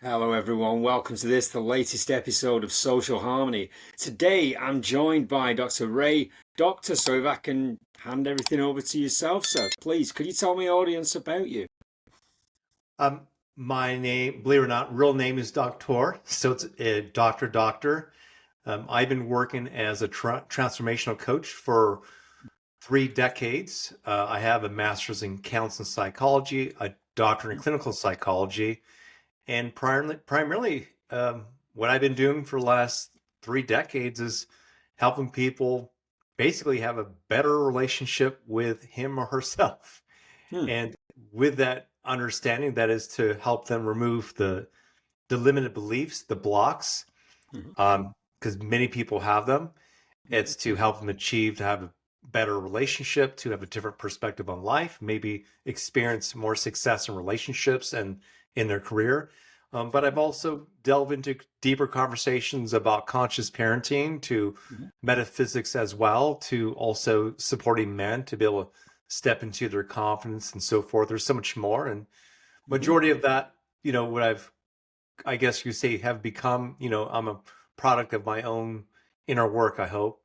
Hello, everyone. Welcome to the latest episode of Social Harmony. Today, I'm joined by Dr. Ray. Doctor, so if I can hand everything over to yourself, sir, please, could you tell my audience about you? Um, my name, believe it or not, real name is Doktor, so it's Doctor. I've been working as a transformational coach for 3 decades. I have a master's in counseling psychology, a doctorate in clinical psychology, and primarily, what I've been doing for the last 3 decades is helping people basically have a better relationship with him or herself. Hmm. And with that understanding, that is to help them remove the limited beliefs, the blocks, Mhm. because many people have them. It's to help them achieve to have a better relationship, to have a different perspective on life, maybe experience more success in relationships and in their career. But I've also delved into deeper conversations about conscious parenting, to Mhm. metaphysics as well, to also supporting men to be able to step into their confidence and so forth. There's so much more. And Mhm. majority of that, what I guess you say, have become, I'm a product of my own inner work, I hope.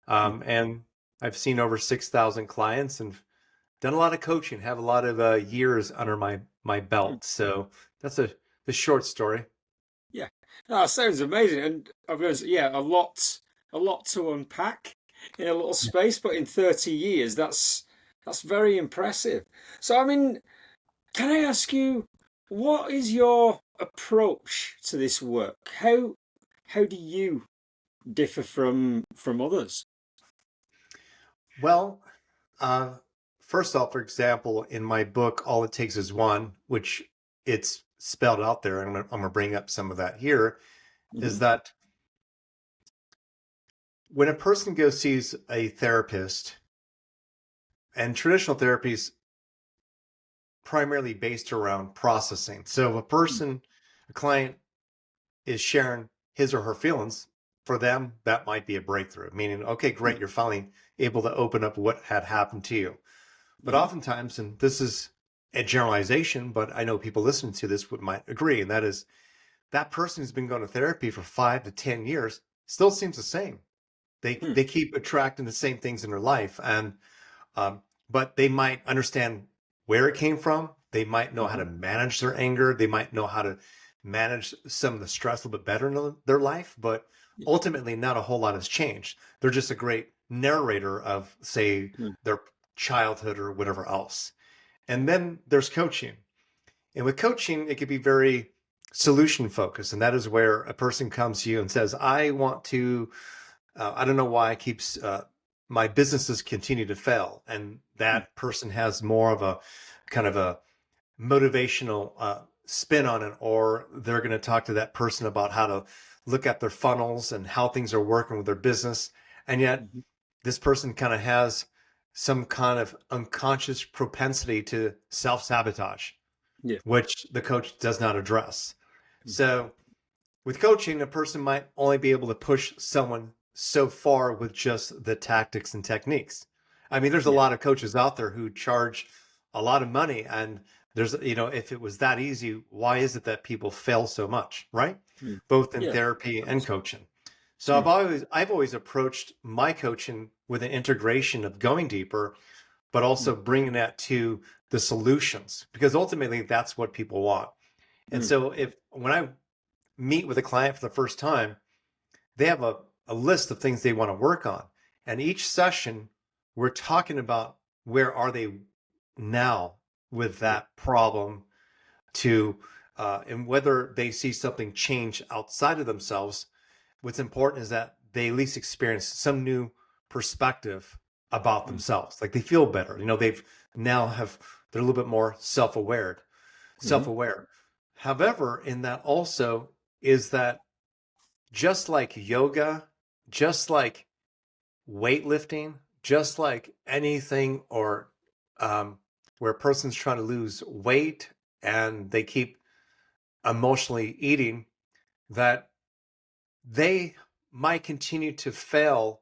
Mhm. And I've seen over 6,000 clients and done a lot of coaching, have a lot of years under my Mhm. belt. So that's the short story. Yeah, that sounds amazing, and I've got yeah, a lot to unpack in a little space, but in 30 years, that's very impressive. So, I mean, can I ask you, what is your approach to this work? How do you differ from others? Well, uh, first off, for example, in my book, All It Takes Is One, which it's spelled out there, and I'm gonna bring up some of that here, Hmm. is that when a person goes sees a therapist, and traditional therapy is primarily based around processing. So if a client is sharing his or her feelings, for them, that might be a breakthrough, meaning, okay, great, you're finally able to open up what had happened to you. But Hmm. oftentimes, and this is a generalization, but I know people listening to this might agree, and that is that person who's been going to therapy for 5 to 10 years still seems the same. They Hmm. they keep attracting the same things in their life, and um, but they might understand where it came from. They might know how Hmm. to manage their anger. They might know how to manage some of the stress a little bit better in their life. But Yeah. ultimately, not a whole lot has changed. They're just a great narrator of, say, Hmm. their childhood or whatever else. And then there's coaching. And with coaching, it could be very solution focused. And that is where a person comes to you and says, I want to I don't know why I keep my businesses continue to fail, and Hmm. that person has more of a kind of a motivational spin on it, or they're going to talk to that person about how to look at their funnels and how things are working with their business, and yet Hmm. this person kind of has some kind of unconscious propensity to self sabotage, Yeah. which the coach does not address. Hmm. So with coaching, a person might only be able to push someone so far with just the tactics and techniques. I mean, there's a Yeah. lot of coaches out there who charge a lot of money, and if it was that easy, why is it that people fail so much, right? Hmm. Both in Yeah. therapy Very and much. coaching. So Hmm. I've always approached my coaching with an integration of going deeper, but Hmm. also bringing that to the solutions, because ultimately that's what people want. And Hmm. so if when I meet with a client for the first time, they have a list of things they want to work on. And each session, we're talking about where are they now with Yeah. that problem to, and whether they see something change outside of themselves. What's important is that they at least experience some new perspective about Hmm. themselves. Like they feel better. They've now have, they're a little bit more self-aware, Hmm. self-aware. However, in that also is that just like yoga, just like weightlifting, just like anything, or where a person's trying to lose weight and they keep emotionally eating, that they might continue to fail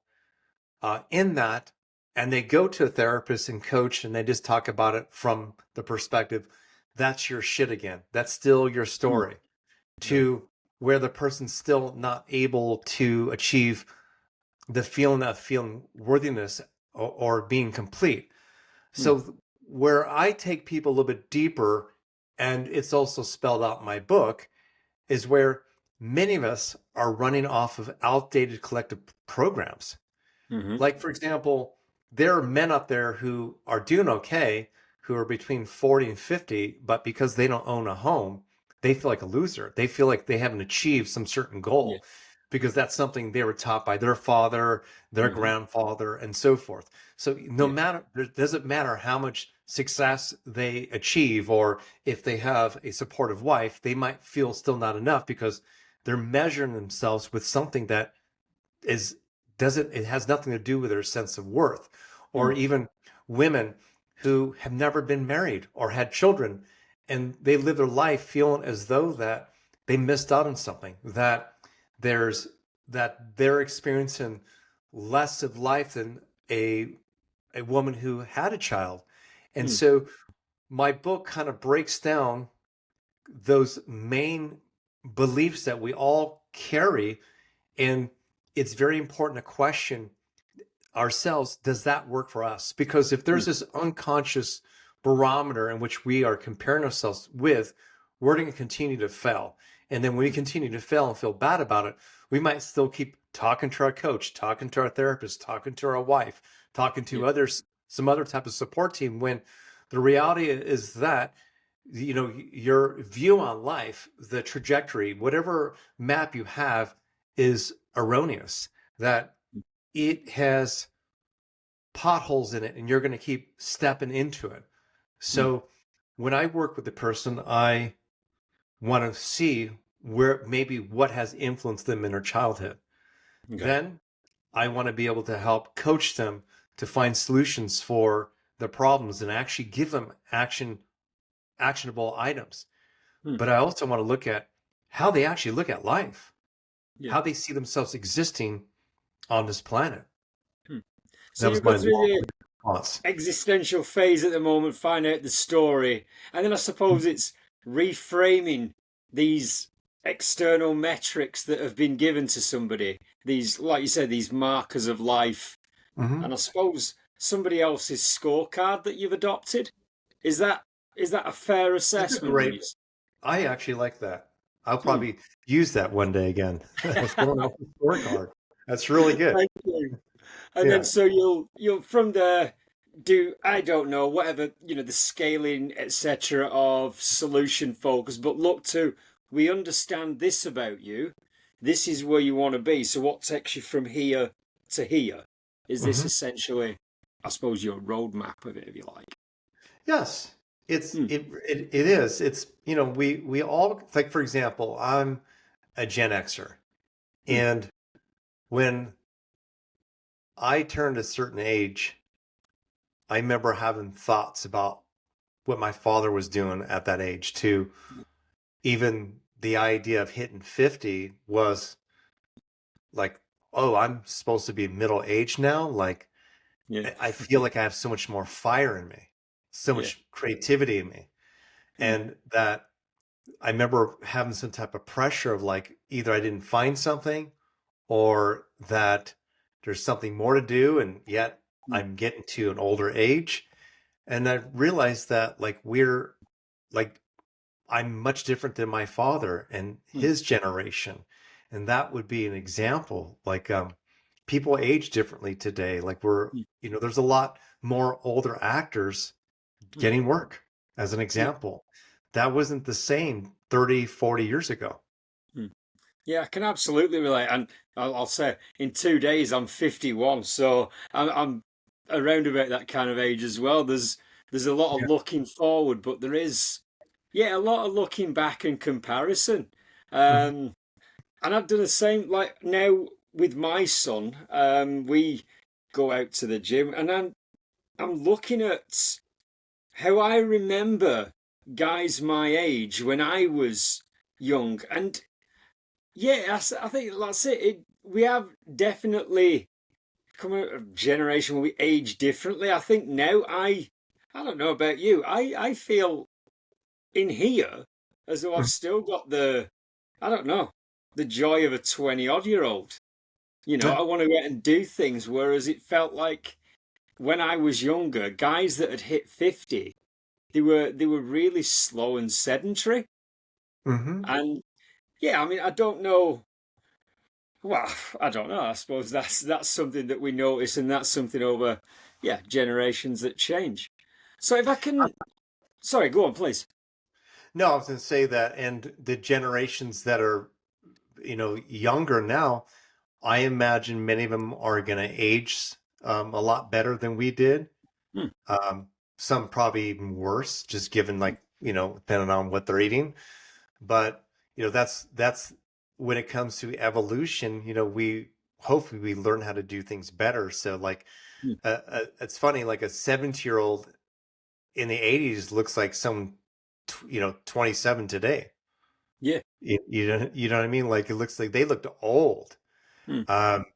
in that. And they go to a therapist and coach and they just talk about it from the perspective that's your shit again. That's still your Hmm. story. Right. to where the person's still not able to achieve the feeling of feeling worthiness or being complete. Mm. So where I take people a little bit deeper, and it's also spelled out in my book, is where many of us are running off of outdated collective programs. Hmm. Like, for example, there are men out there who are doing okay, who are between 40 and 50, but because they don't own a home, they feel like a loser. They feel like they haven't achieved some certain Yeah. goal because that's something they were taught by their father, their Hmm. grandfather, and so forth. So no Yeah. matter, it doesn't matter how much success they achieve or if they have a supportive wife, they might feel still not enough because they're measuring themselves with something that is doesn't it has nothing to do with their sense of worth. Or Mm. even women who have never been married or had children, and they live their life feeling as though that they missed out on something, that there's that they're experiencing less of life than a woman who had a child. And Mm. so my book kind of breaks down those main beliefs that we all carry, and it's very important to question ourselves, does that work for us? Because if Mm. there's this unconscious barometer in which we are comparing ourselves with, we're going to continue to fail. And then when we continue to fail and feel bad about it, we might still keep talking to our coach, talking to our therapist, talking to our wife, talking Yeah. to others, some other type of support team, when the reality is that your view on life, the trajectory, whatever map you have, is erroneous, that it has potholes in it and you're going to keep stepping into it. Mm. So when I work with the person, I want to see where maybe what has influenced them in their childhood. Okay. Then I want to be able to help coach them to find solutions for the problems and actually give them actionable items. Mm. But I also want to look at how they actually look at life, Yeah. how they see themselves existing on this planet. Mm. So That was you've my gone through long the response. existential phase at the moment, find out the story, and then I suppose it's reframing these external metrics that have been given to somebody. These, like you said, these markers of life, Mm-hmm. and I suppose somebody else's scorecard that you've adopted. Is that is that a fair It's a assessment? Would great. you say? I actually like that. I'll Hmm. probably use that one day again. Someone else's scorecard. That's really good. Thank you. And then Yeah. so you'll from there do, I don't know, whatever, the scaling, etc., of solution focus, but look to, we understand this about you. This is where you want to be. So what takes you from here to here? Is this Hmm. essentially, I suppose, your roadmap of it, if you like? Yes. It's Hmm. it is. It's we all, like, for example, I'm a Gen Xer, Hmm. and when I turned a certain age, I remember having thoughts about what my father was doing at that age too. Even the idea of hitting 50 was like, oh, I'm supposed to be middle aged now. Like, Yeah. I feel like I have so much more fire in me, so Yeah. much creativity in me. Hmm. And that I remember having some type of pressure of like either I didn't find something or that there's something more to do. And yet Hmm. I'm getting to an older age. And I realized that like like I'm much different than my father and Hmm. his generation. And that would be an example. Like people age differently today. Like Hmm. there's a lot more older actors Hmm. getting work as an Yeah. example. That wasn't the same 30, 40 years ago. Hmm. Yeah, I can absolutely relate. And I'll say in 2 days I'm 51, so I'm around about that kind of age as well. There's a lot of Yeah. looking forward, but there is, yeah, a lot of looking back and comparison. Mhm. Um, and I've done the same. Like now with my son, we go out to the gym, and I'm looking at how I remember guys my age when I was young, and yeah, I think that's it. We have definitely come out of a generation where we age differently. I think now I don't know about you. I feel in here as though I've Mhm. still got the I don't know, the joy of a 20-odd-year-old. Yeah. I want to go out and do things, whereas it felt like when I was younger, guys that had hit 50, they were really slow and sedentary. Hmm. And yeah, I mean, I don't know. Well, I don't know. I suppose that's something that we notice, and that's something over, yeah, generations that change. So if I can, sorry, go on, please. No, I was going to say that, and the generations that are, younger now, I imagine many of them are going to age a lot better than we did. Hmm, Um, some probably even worse, just given like, depending on what they're eating. But, that's when it comes to evolution, we hopefully we learn how to do things better. So like, hmm. it's funny, like a 70-year-old in the 80s looks like some, 27 today. Yeah. You know what I mean? Like it looks like they looked old. Hmm, Um,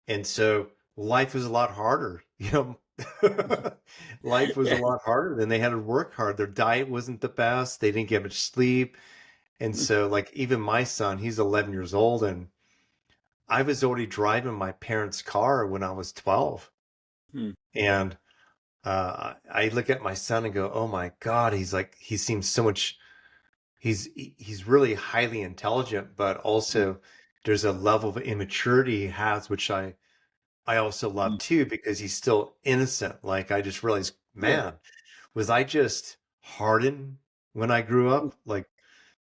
and so life was a lot harder, life was a yeah. lot harder. Then they had to work hard. Their diet wasn't the best. They didn't get much sleep. And Hmm, so like even my son, he's 11 years old, and I was already driving my parents' car when I was 12. hmm, And I look at my son and go, "Oh my God, he seems so much he's really highly intelligent, but hmm, also there's a level of immaturity he has, which I also love hmm. too, because he's still innocent. Like I just realized, Yeah. man, was I just hardened when I grew Hmm, up? Like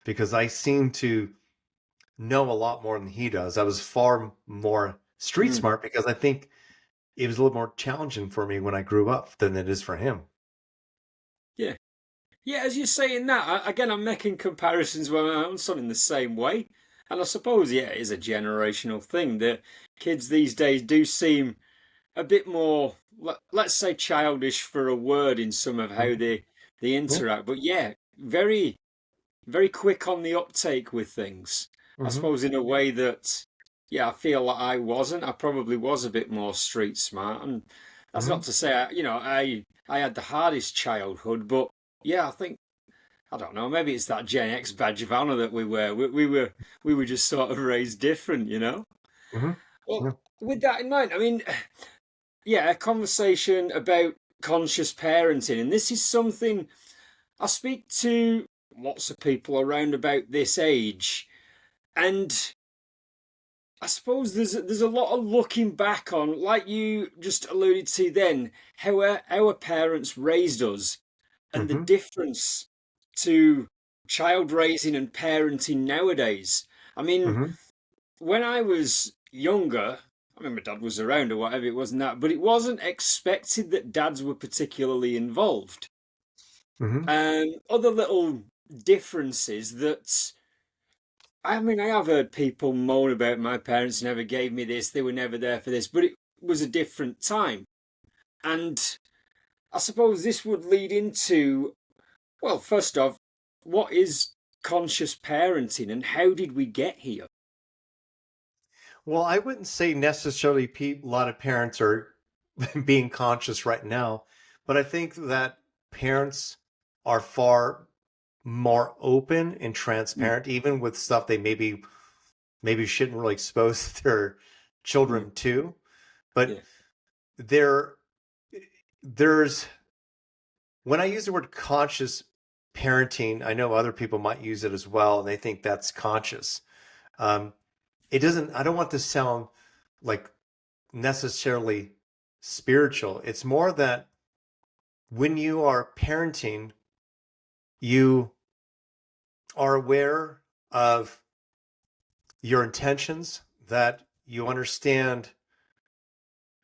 because I seem to know a lot more than he does. I was far more street hmm. smart because I think it was a little more challenging for me when I grew up than it is for him. Yeah. Yeah, as you're saying that, again, I'm making comparisons with my own son in the same way. And I suppose, yeah, it is a generational thing that kids these days do seem a bit more, let's say, childish for a word in some of how Mhm. they Yeah. interact. But yeah, very, very quick on the uptake with things. I Hmm. suppose in a way that, yeah, I feel like I wasn't. I probably was a bit more street smart. And that's Hmm. not to say, I had the hardest childhood, but yeah, I think I don't know. Maybe it's that Gen X badge of honor that we wear. We were just sort of raised different. Hmm. Well, Yeah. with that in mind, I mean, yeah, a conversation about conscious parenting, and this is something I speak to lots of people around about this age, and I suppose there's a lot of looking back on, like you just alluded to then, how our parents raised us and the Hmm. difference to child raising and parenting nowadays. I mean, Hmm. when I was younger, I mean, my dad was around or whatever, it wasn't that, but it wasn't expected that dads were particularly involved. Hmm. Other little differences that, I mean, I have heard people moan about my parents never gave me this, they were never there for this, but it was a different time. And I suppose this would lead into, well, first off, what is conscious parenting and how did we get here? Well, I wouldn't say necessarily a lot of parents are being conscious right now, but I think that parents are far more open and Mm, transparent, even with stuff they maybe shouldn't really expose their mm, children to. But yeah. there there's when I use the word conscious parenting, I know other people might use it as well, and they think that's conscious. Um, it doesn't. I don't want this to sound like necessarily spiritual. It's more that when you are parenting, you are aware of your intentions, that you understand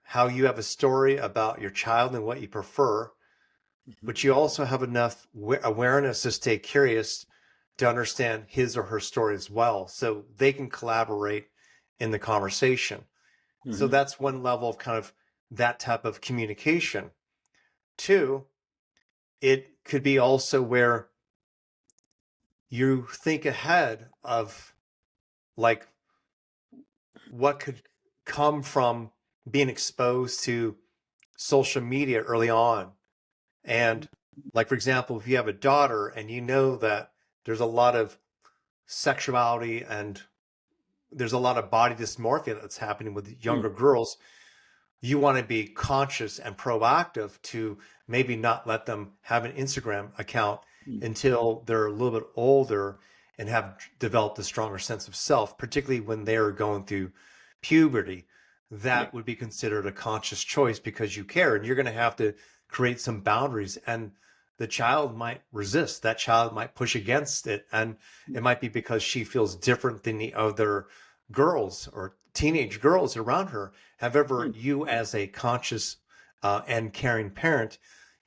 how you have a story about your child and what you prefer, Mhm, but you also have enough awareness to stay curious to understand his or her story as well, so they can collaborate in the conversation. So mhm, that's one level of kind of that type of communication. Two, it could be also where you think ahead of like what could come from being exposed to social media early on. And like, for example, if you have a daughter and you know that there's a lot of sexuality, and there's a lot of body dysmorphia that's happening with younger girls. You want to be conscious and proactive to maybe not let them have an Instagram account Mm. until they're a little bit older and have developed a stronger sense of self, particularly when they're going through puberty. Yeah. That would be considered a conscious choice because you care, and you're going to have to create some boundaries. And the child might resist, that child might push against it. And it might be because she feels different than the other girls or teenage girls around her. However, Mm. you as a conscious and caring parent,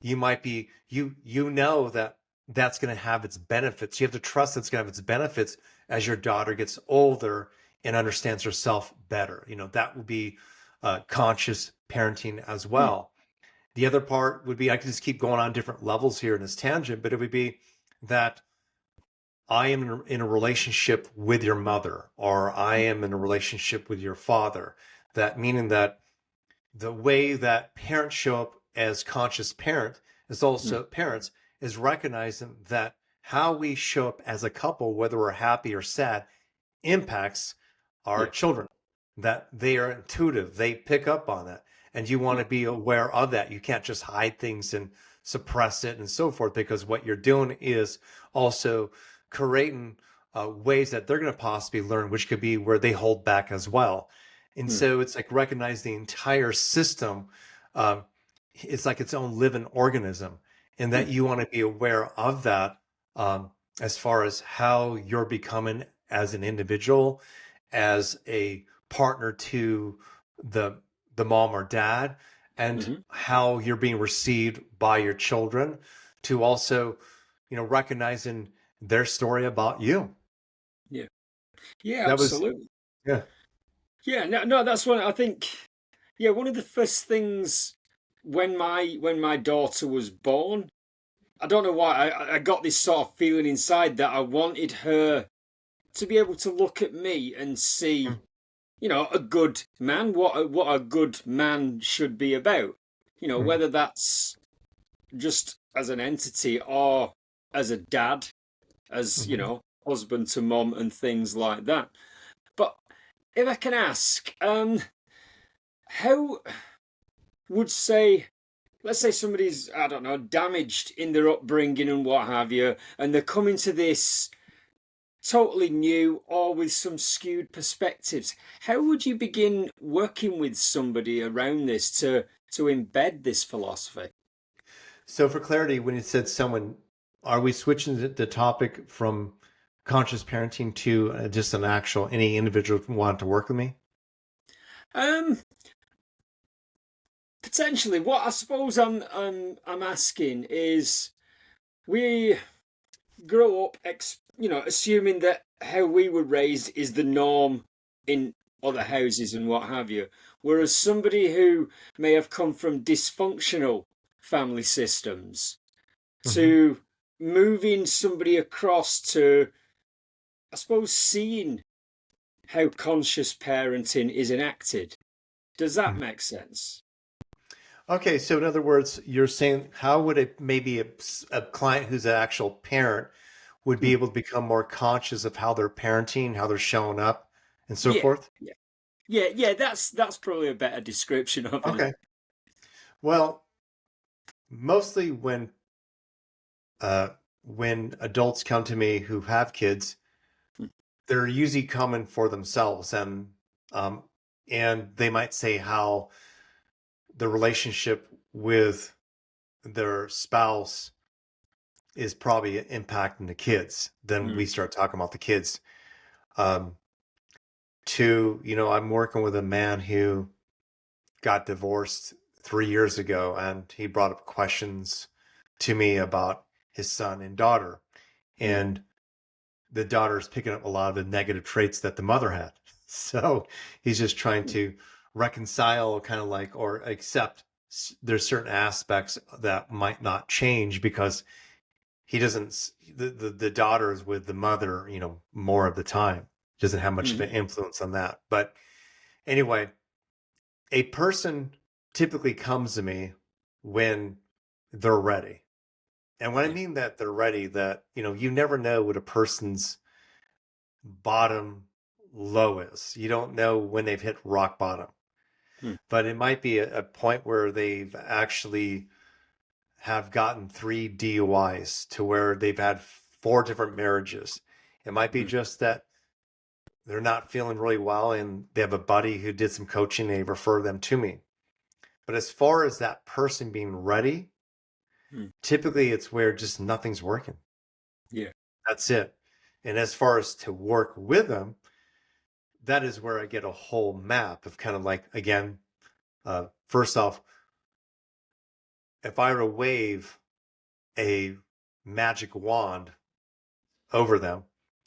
you might be you know that that's going to have its benefits. You have to trust that's going to have its benefits as your daughter gets older and understands herself better. You know, that would be conscious parenting as Mm. well. The other part would be, I could just keep going on different levels here in this tangent, but it would be that I am in a relationship with your mother, or I am in a relationship with your father. That meaning that the way that parents show up as conscious Mm. parents is recognizing that how we show up as a couple, whether we're happy or sad, impacts our Yeah. children, that they are intuitive, they pick up on that. And you want Yeah. to be aware of that. You can't just hide things and suppress it and so forth, because what you're doing is also creating ways that they're going to possibly learn, which could be where they hold back as well. And Mm. so it's like recognize the entire system. Um, it's like its own living organism, and that Mm. you want to be aware of that, as far as how you're becoming as an individual, as a partner to the the mom or dad, and Mm-hmm. how you're being received by your children, to also, recognizing their story about you. Yeah. Yeah, That was, absolutely. yeah. Yeah, no, no, that's one I think. Yeah, one of the first things when my daughter was born, I don't know why I got this sort of feeling inside that I wanted her to be able to look at me and see, a good man, what a good man should be about. Mhm. Whether that's just as an entity or as a dad, as, Mhm. husband to mom and things like that. But if I can ask, how would say let's say somebody's, I don't know, damaged in their upbringing and what have you, and they're coming to this totally new or with some skewed perspectives. How would you begin working with somebody around this to embed this philosophy? So for clarity, when you said someone, are we switching the topic from conscious parenting to just an actual any individual who wanted to work with me? Um, Potentially. What I suppose I'm asking is, we grow up, assuming that how we were raised is the norm in other houses and what have you. Whereas somebody who may have come from dysfunctional family systems, Hmm. to moving somebody across to, I suppose, seeing how conscious parenting is enacted. Does that make sense? Okay, so in other words, you're saying how would it maybe a client who's an actual parent would be Hmm. able to become more conscious of how they're parenting, how they're showing up, and so Yeah, forth? yeah, yeah, yeah. That's probably a better description of it. Okay. Well, mostly uh, when adults come to me who have kids, Hmm. they're usually coming for themselves, um, and they might say how the relationship with their spouse is probably impacting the kids. Then Hmm. we start talking about the kids. Um, I'm working with a man who got divorced 3 years ago, and he brought up questions to me about his son and daughter. Hmm. And the daughter is picking up a lot of the negative traits that the mother had. So he's just trying to reconcile, kind of like, or accept there's certain aspects that might not change because he doesn't, the daughter is with the mother, more of the time. Doesn't have much of Hmm. an influence on that. But anyway, a person typically comes to me when they're ready. And when I Yeah. mean that they're ready, that, you never know what a person's bottom low is. You don't know when they've hit rock bottom, mm, but it might be a point where they've actually have gotten 3 DUIs to where they've had 4 different marriages. It might be mm, just that they're not feeling really well and they have a buddy who did some coaching and they refer them to me. But as far as that person being ready, mm. typically it's where just nothing's working. Yeah. That's it. And as far as to work with them, that is where I get a whole map of kind of like, again, first off, if I were to wave a magic wand over them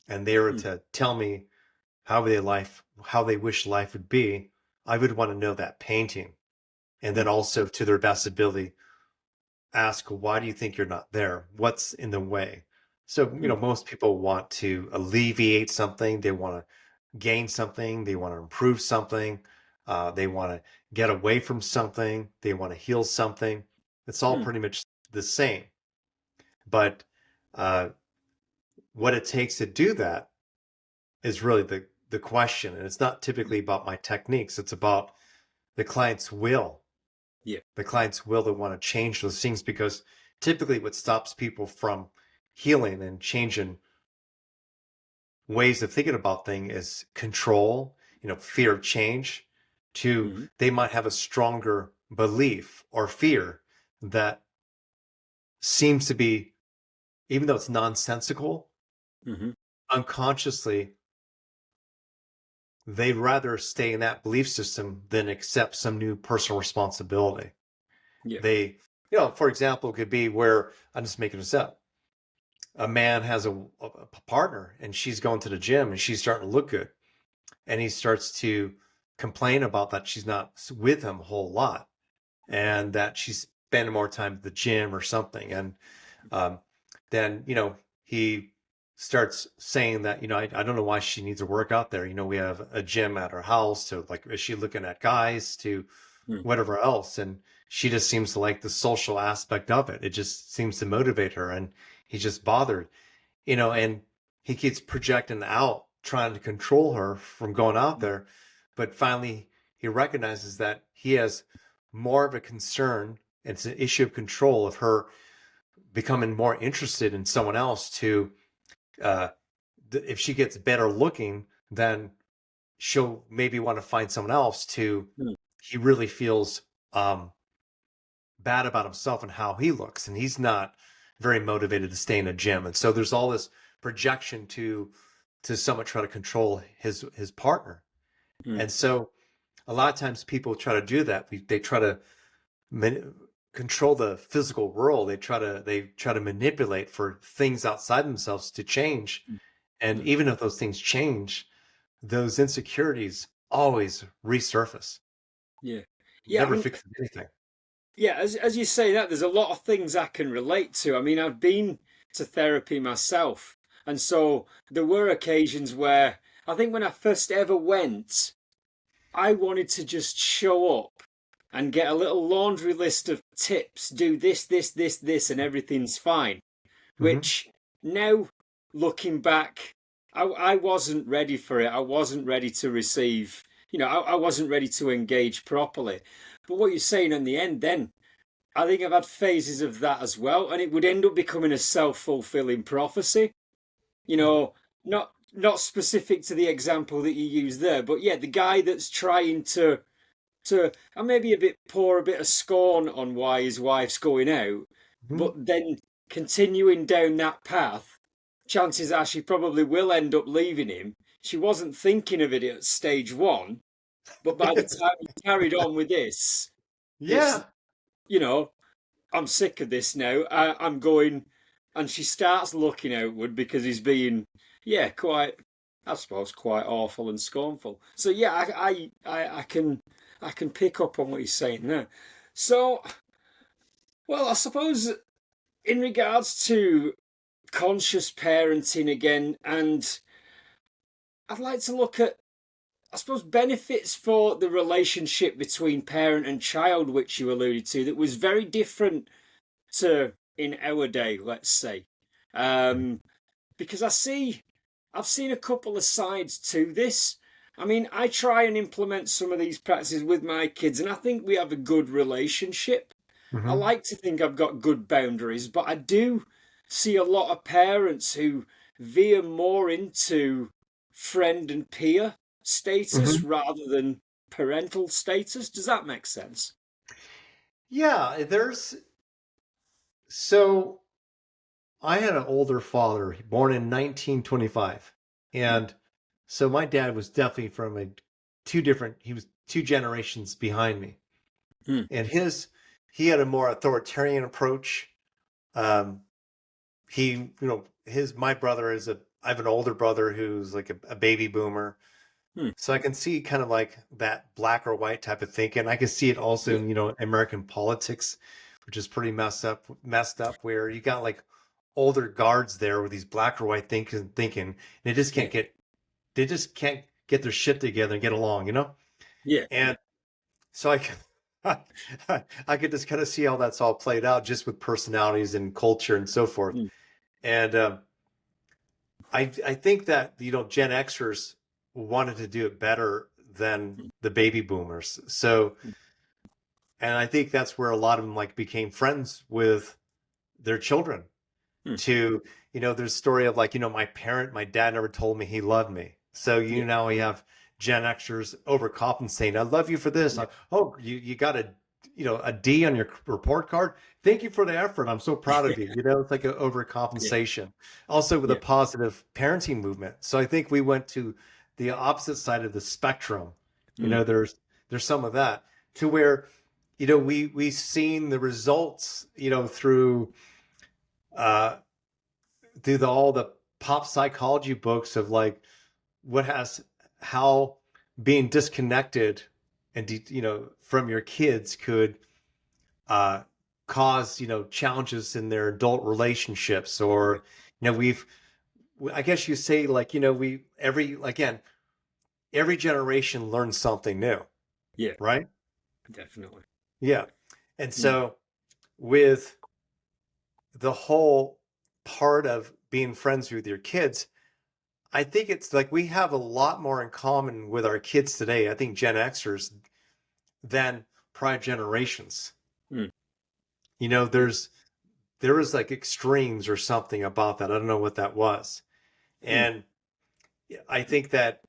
and they were Mm, to tell me how they wish life would be, I would want to know that painting. And then mm, also to their best ability, ask, why do you think you're not there? What's in the way? So, mm, most people want to alleviate something. They want to gain something. They want to improve something. They want to get away from something. They want to heal something. It's all mm, pretty much the same. But uh, what it takes to do that is really the question. And it's not typically about my techniques. It's about the client's will. yeah. The client's will to want to change those things, because typically what stops people from healing and changing ways of thinking about things is control, fear of change. To Mm, They might have a stronger belief or fear that seems to be, even though it's nonsensical, mm, unconsciously they'd rather stay in that belief system than accept some new personal responsibility. yeah. They, for example, could be where, I'm just making this up, a man has a partner and she's going to the gym and she's starting to look good. And he starts to complain about that she's not with him a whole lot and that she's spending more time at the gym or something. And um, then, he starts saying that, I don't know why she needs to work out there. We have a gym at her house. So, like, is she looking at guys to Mm, whatever else? And she just seems to like the social aspect of it. It just seems to motivate her. And he's just bothered, and he keeps projecting out, trying to control her from going out mm, there. But finally, he recognizes that he has more of a concern. It's an issue of control of her becoming more interested in someone else to, uh, if she gets better looking, then she'll maybe want to find someone else to, mm, he really feels bad about himself and how he looks. And he's not very motivated to stay in a gym. And so there's all this projection to somewhat try to control his partner. mm, And so a lot of times people try to do that. They try to control the physical world. They try to manipulate for things outside themselves to change. mm, And mm. even if those things change, those insecurities always resurface. Yeah. Yeah. I Never mean, fixes anything. yeah, as you say that, there's a lot of things I can relate to. I mean, I've been to therapy myself. And so there were occasions where I think when I first ever went, I wanted to just show up and get a little laundry list of tips, do this, this, this, this, and everything's fine. Hmm. Which now, looking back, I wasn't ready for it. I wasn't ready to receive, I wasn't ready to engage properly. But what you're saying in the end, then, I think I've had phases of that as well, and it would end up becoming a self-fulfilling prophecy. You know, not specific to the example that you use there, but yeah, the guy that's trying to and maybe a bit pour a bit of scorn on why his wife's going out, Hmm. but then continuing down that path, chances are she probably will end up leaving him. She wasn't thinking of it at stage one, but by the time he carried on with this, it's Yeah. you know I'm sick of this now. I'm going, and she starts looking outward because he's being, yeah, quite, I suppose, quite awful and scornful. So yeah, I can pick up on what he's saying there. So, well, I suppose in regards to conscious parenting again, and I'd like to look at, I suppose, benefits for the relationship between parent and child, which you alluded to, that was very different to in our day, let's say. Um, because I see, I've seen a couple of sides to this. I mean, I try and implement some of these practices with my kids, and I think we have a good relationship. I Hmm. like to think I've got good boundaries, but I do see a lot of parents who veer more into friend and peer status Hmm. rather than parental status. Does that make sense? Yeah, there's so I had an older father, born in 1925. Mm, And so my dad was definitely from he was two generations behind me. mm, And he had a more authoritarian approach. Um, my brother I have an older brother who's like a baby boomer. mm. So I can see kind of like that black or white type of thinking. I can see it also Yeah, in, American politics, which is pretty messed up where you got like older guards there with these black or white thinking, and yeah, they just can't get their shit together and get along. yeah. And so I could just kind of see how that's all played out just with personalities and culture and so forth. Mm, And I think that Gen Xers wanted to do it better than mm, the baby boomers. So, mm. and I think that's where a lot of them like became friends with their children. Mm. To there's a story of like my dad never told me he loved me. So Yeah, now we have Gen Xers overcompensating. I love you for this. yeah, Oh, you got a D on your report card. Thank you for the effort. I'm so proud of you. It's like an yeah, overcompensation. Also with a yeah. positive parenting movement. So I think we went to the opposite side of the spectrum. Mm, There's some of that to where we've seen the results uh all the pop psychology books of like what has how being disconnected and from your kids could uh cause challenges in their adult relationships. yeah, Or we've I guess you say like we every generation learns something new, yeah, right? definitely. Yeah. And Mm, so with the whole part of being friends with your kids, I think it's like we have a lot more in common with our kids today, I think Gen Xers, than prior generations. mm, You know, yeah, there's there was like extremes or something about that. I don't know what that was. mm, And I think that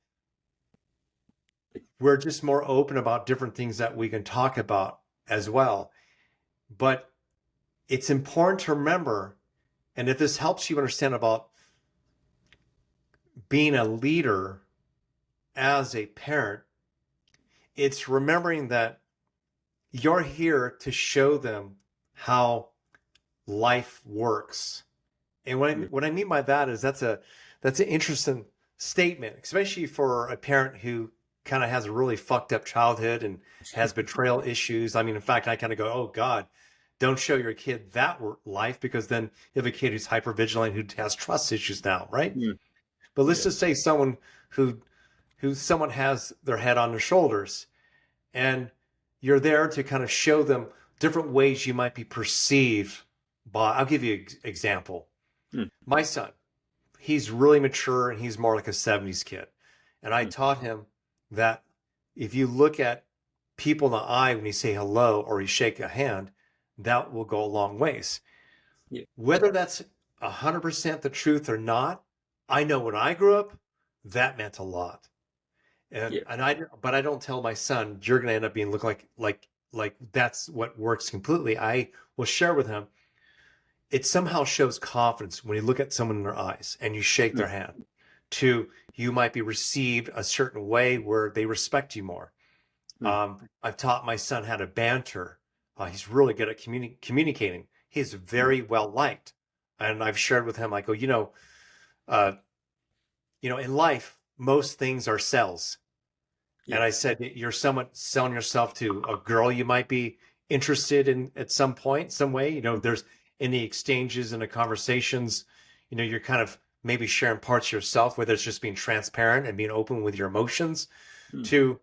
we're just more open about different things that we can talk about as well. But it's important to remember, and if this helps you understand about being a leader as a parent, it's remembering that you're here to show them how life works. And mm, what I mean by that is that's an interesting statement, especially for a parent who kind of has a really fucked up childhood and has betrayal issues. I mean, in fact, I kind of go, "Oh God, don't show your kid that life because then you have a kid who's hyper vigilant who has trust issues now, right?" mm, But let's yeah, just say someone who someone has their head on their shoulders, and you're there to kind of show them different ways you might be perceived by. I'll give you an example. mm, My son, he's really mature and he's more like a 70s kid. And I mm, taught him that if you look at people in the eye when you say hello or you shake a hand, that will go a long ways. yeah, Whether that's 100% the truth or not, I know when I grew up, that meant a lot. And yeah, but I don't tell my son you're going to end up being look like that's what works completely. I will share with him. It somehow shows confidence when you look at someone in their eyes and you shake mm, their hand. To you might be received a certain way where they respect you more. mm, I've taught my son how to banter. He's really good at communicating. He's mm, very well liked, and I've shared with him. I go, uh, in life, most things are sells. yeah, And I said, you're somewhat selling yourself to a girl you might be interested in at some point, some way. mm, There's in the exchanges and the conversations, you're kind of maybe sharing parts of yourself, whether it's just being transparent and being open with your emotions, mm, to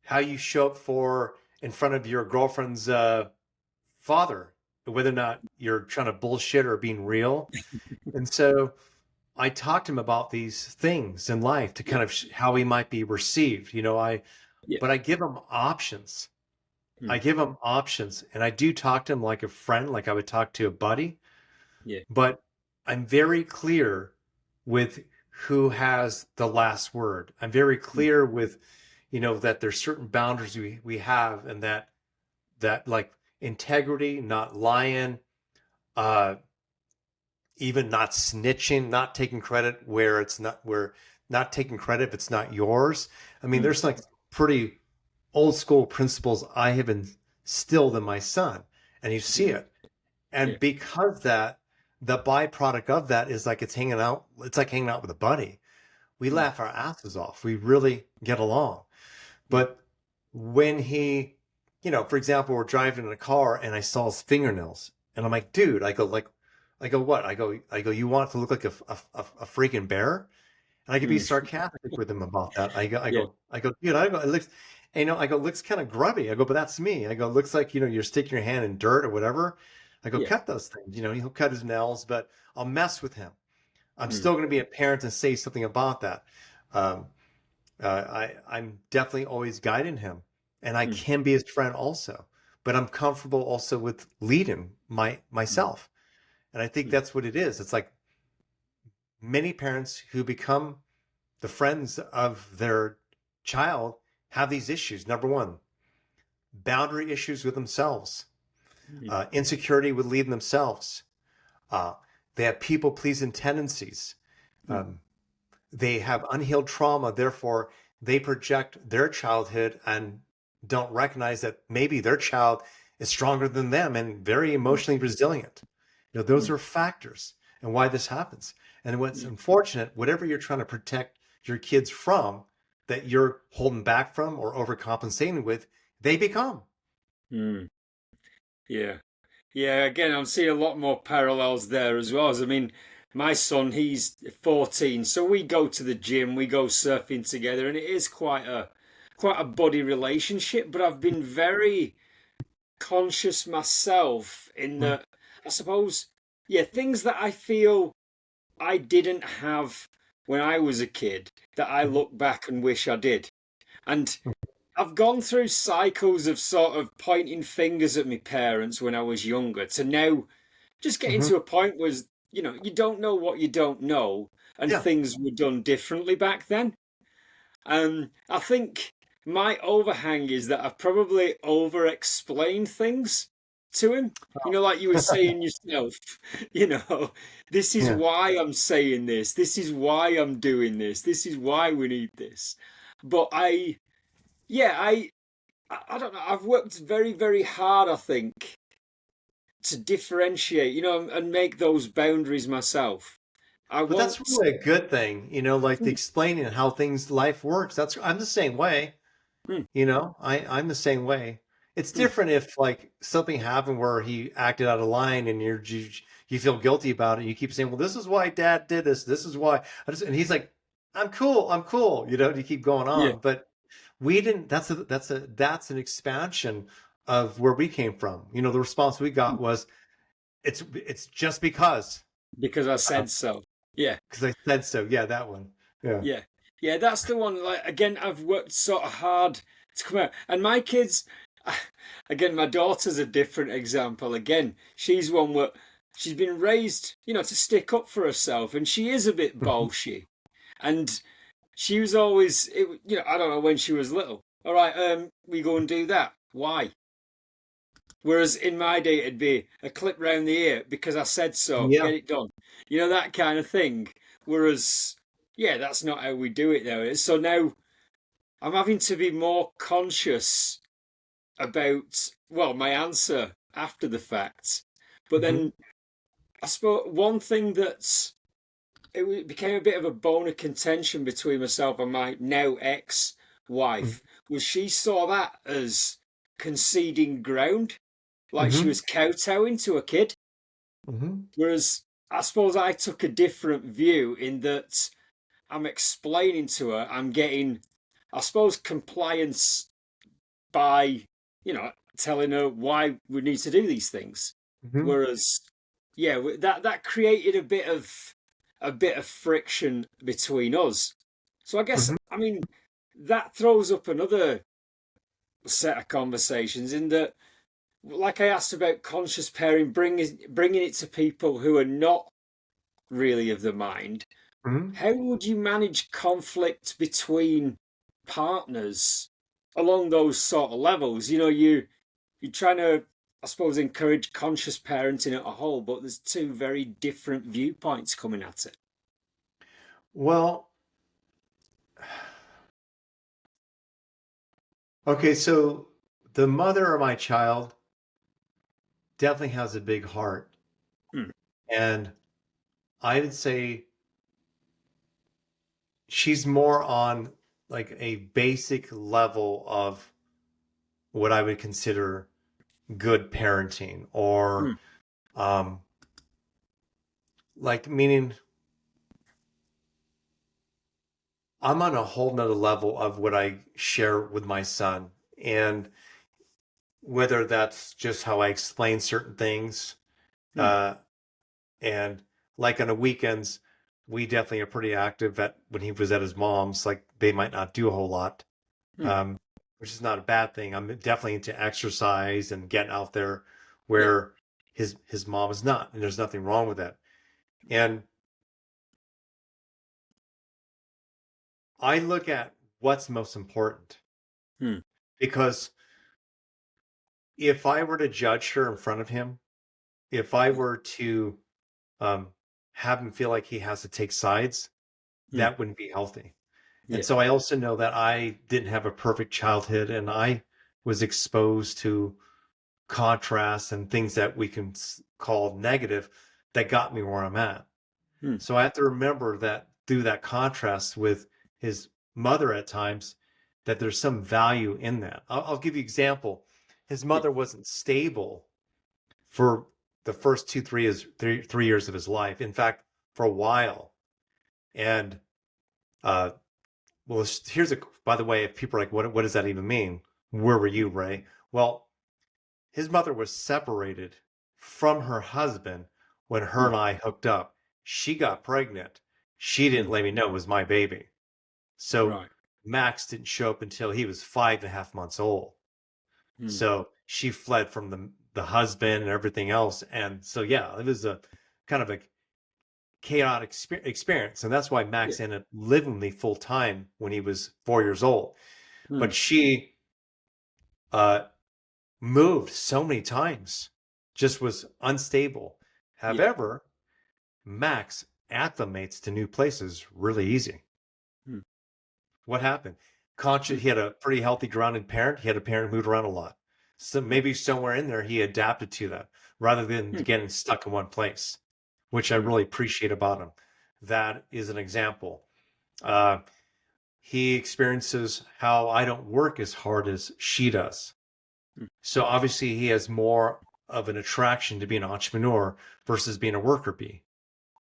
how you show up for in front of your girlfriend's father, whether or not you're trying to bullshit or being real. And so I talked to him about these things in life to yeah, kind of how he might be received. yeah, But I give him options. I mm, give him options, and I do talk to him like a friend, like I would talk to a buddy. yeah, But I'm very clear with who has the last word. I'm very mm, clear with, that there's certain boundaries we have, and that like integrity, not lying, uh, even not snitching, not taking credit where not taking credit if it's not yours. I mean, mm, there's like pretty old school principles I have instilled in my son, and you see mm, it. yeah, And because that, the byproduct of that is like it's like hanging out with a buddy. We mm, laugh our asses off. We really get along. mm, But when for example, we're driving in a car and I saw his fingernails, and I'm like, dude, I go, what? I go, you want it to look like a freaking bear? And I could be mm, sarcastic with him about that. I go, I yeah, go, I go, dude, I go, it looks, I go, it looks kind of grubby. I go, but that's me. I go, it looks like, you're sticking your hand in dirt or whatever. I go, yeah, cut those things. He'll cut his nails, but I'll mess with him. I'm mm, still going to be a parent and say something about that. Um, I'm definitely always guiding him, and I mm, can be his friend also. But I'm comfortable also with leading mm, myself, and I think mm, that's what it is. It's like many parents who become the friends of their child have these issues. Number one, boundary issues with themselves, mm, insecurity with leading themselves. Uh, they have people pleasing tendencies. mm, Um, they have unhealed trauma. Therefore, they project their childhood and don't recognize that maybe their child is stronger than them and very mm, emotionally resilient. Those mm, are factors and why this happens. And what's yeah, unfortunate, whatever you're trying to protect your kids from, that you're holding back from or overcompensating with, they become. mm, yeah. Yeah, again, I'm seeing a lot more parallels there as well. I mean, my son, he's 14, so we go to the gym, we go surfing together, and it is quite a buddy relationship. But I've been very conscious myself in Mhm. that, I suppose, yeah, things that I feel I didn't have when I was a kid that I Mhm. look back and wish I did. And I've gone through cycles of sort of pointing fingers at my parents when I was younger to now just getting Mhm. to a point where, you don't know what you don't know, and Yeah. things were done differently back then. I think my overhang is that I've probably over explained things to him. Like you were saying yourself, you know, this is Yeah. why I'm saying this is why I'm doing this is why we need this. But yeah, I don't know. I've worked very, very hard, I think, to differentiate, and make those boundaries myself. I But that's won't. really a good thing, like the explaining how life works. I'm the same way. Mm, I'm the same way. It's mm, different if like something happened where he acted out of line and you feel guilty about it. You keep saying, "Well, this is why Dad did this. This is why." And he's like, "I'm cool. I'm cool." You keep going yeah, on, but we didn't. That's an expansion of where we came from. The response we got mm, was, "It's just because because I said so. Yeah. I said so." Yeah, that one. Yeah. Yeah. Yeah, that's the one. Like, again, I've worked sort of hard to come out. And my kids, again, my daughter's a different example. Again, she's one where she's been raised, to stick up for herself, and she is a bit bolshy. And she was always, I don't know, when she was little. All right, we go and do that. Why? Whereas in my day, it'd be a clip round the ear because I said so. Yeah. Get it done. That kind of thing. Whereas, yeah, that's not how we do it nowadays. So now I'm having to be more conscious about, well, my answer after the fact. But Hmm. then I suppose one thing that's it became a bit of a bone of contention between myself and my now ex-wife was she saw that as conceding ground, like she Hmm. was kowtowing to a kid. Hmm. Whereas I suppose I took a different view in that I'm explaining to her, I'm getting, I suppose, compliance by, telling her why we need to do these things. Hmm. Whereas, yeah, that created a bit of a bit of friction between us. So I guess, Mhm. I mean, that throws up another set of conversations in that, like I asked about conscious pairing, bringing it to people who are not really of the mind. Mhm. How would you manage conflict between partners along those sort of levels? You're trying to, I suppose, encourage conscious parenting at a whole, but there's two very different viewpoints coming at it. Well, okay, so the mother of my child definitely has a big heart. Hmm. And I'd say she's more on like a basic level of what I would consider good parenting or Hmm. um like meaning I'm on a whole nother level of what I share with my son. And whether that's just how I explain certain things, Hmm. uh, and like on the weekends, we definitely are pretty active at when he was at his mom's, like they might not do a whole lot, Hmm. um, which is not a bad thing. I'm definitely into exercise and getting out there Yeah. where his mom is not, and there's nothing wrong with that. And I look at what's most important Hmm. because if I were to judge her in front of him, if I Yeah. were to um, have him feel like he has to take sides, Hmm. that wouldn't be healthy. And Yeah. so I also know that I didn't have a perfect childhood and I was exposed to contrasts and things that we can call negative that got me where I'm at. Hmm. So I have to remember that through that contrast with his mother at times, that there's some value in that. I'll give you an example. His Yeah. mother wasn't stable for the first 2 3 years 3 years of his life. In fact, for a while. And uh well, here's a by the way, if people are like, what does that even mean? Where were you, Ray? Well, his mother was separated from her husband when her Hmm. and I hooked up. She got pregnant. She didn't Hmm. let me know it was my baby. So Right. Max didn't show up until he was 5.5 months old. Hmm. So she fled from the husband and everything else. And so yeah, it was a kind of a chaotic experience. And that's why Yeah. Max ended up living with me full time when he was 4 years old. Hmm. But she uh, moved so many times, just was unstable. Yeah. However, Max acclimates to new places really easy. Hmm. What happened? Hmm. He had a pretty healthy, grounded parent. He had a parent who moved around a lot. So Yeah. maybe somewhere in there, he adapted to that rather than Hmm. getting stuck in one place, which I Hmm. really appreciate about him. That is an example. Uh, he experiences how I don't work as hard as she does. Hmm. So obviously he has more of an attraction to be an entrepreneur versus being a worker bee.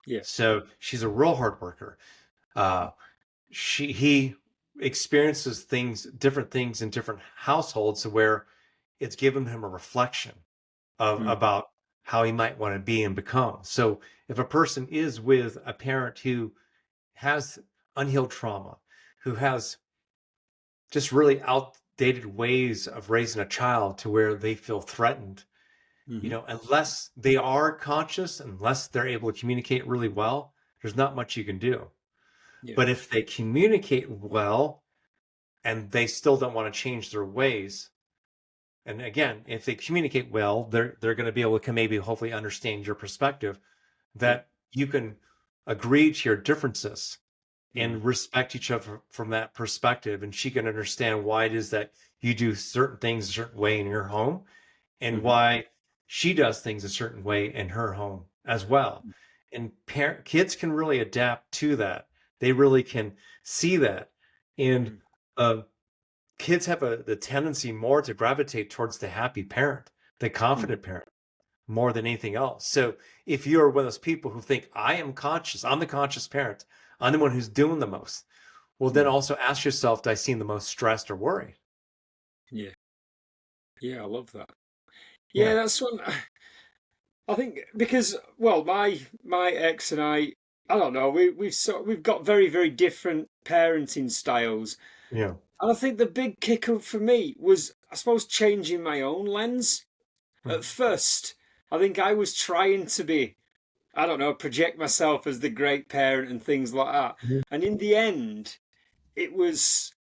Yeah. So she's a real hard worker. Uh, he experiences different things in different households where it's given him a reflection of Hmm. about how he might want to be and become. So if a person is with a parent who has unhealed trauma, who has just really outdated ways of raising a child to where they feel threatened, Hmm. unless they are conscious, unless they're able to communicate really well, there's not much you can do. Yeah. But if they communicate well and they still don't want to change their ways, and again, if they communicate well, they're going to be able to maybe hopefully understand your perspective, Yeah. that you can agree to your differences Hmm. and respect each other from that perspective. And she can understand why it is that you do certain things a certain way in your home and Hmm. why she does things a certain way in her home as well. And kids can really adapt to that. They really can see that. And Hmm. uh, kids have the tendency more to gravitate towards the happy parent, the Hmm. confident parent, more than anything else. So if you're one of those people who think, I am conscious, I'm the conscious parent, I'm the one who's doing the most, well, then Hmm. also ask yourself, do I seem the most stressed or worried? Yeah. Yeah. I love that. Yeah, Yeah. that's one. I think because, well, my ex and I I don't know. We've got very very different parenting styles, Yeah. and I think the big kick up for me was, I suppose, changing my own lens. At Mhm. first, I think I was trying to be, I don't know, project myself as the great parent and things like that. Mhm. And in the end, it was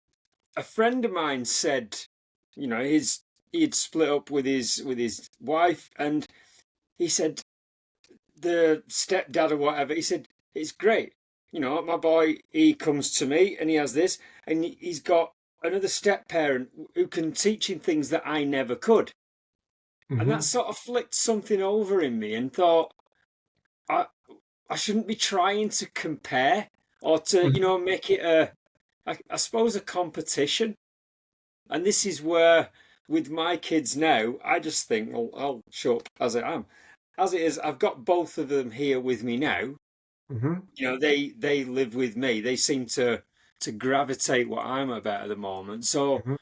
a friend of mine said, you know, he'd split up with his wife, and he said the stepdad or whatever. He said it's great. You know, my boy, he comes to me and he has this, and he's got another step parent who can teach him things that I never could. And that Mhm. sort of flicked something over in me and thought, I I shouldn't be trying to compare or to, you Mhm. know, make it I suppose a competition. And this is where, with my kids now, I just think, well, I'll show up as I am. As it is, I've got both of them here with me now. Mhm. You know, they live with me. They seem to gravitate what I'm about at the moment. So Mhm.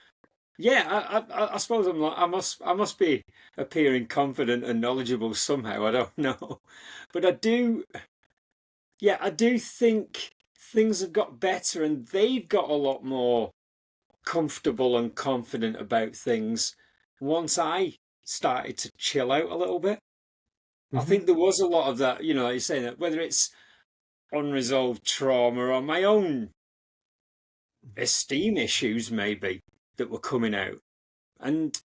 yeah, I suppose I'm like, I must be appearing confident and knowledgeable somehow. I don't know, but I do. Yeah, I do think things have got better, and they've got a lot more comfortable and confident about things once I started to chill out a little bit. I Mhm. think there was a lot of that, you know, like you're saying, that whether it's unresolved trauma or my own esteem issues, maybe, that were coming out. And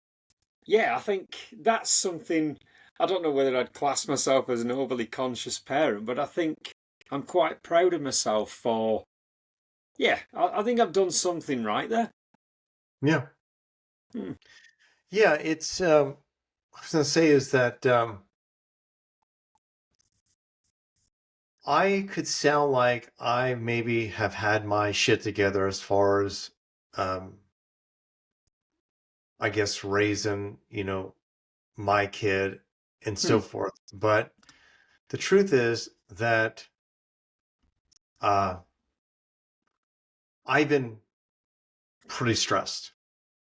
yeah, I think that's something. I don't know whether I'd class myself as an overly conscious parent, but I think I'm quite proud of myself for, yeah, I think I've done something right there. Yeah. Hmm. Yeah. It's. I was gonna say is that I could sound like I maybe have had my shit together as far as um, I guess raising, my kid and so Hmm. forth. But the truth is that uh, I've been pretty stressed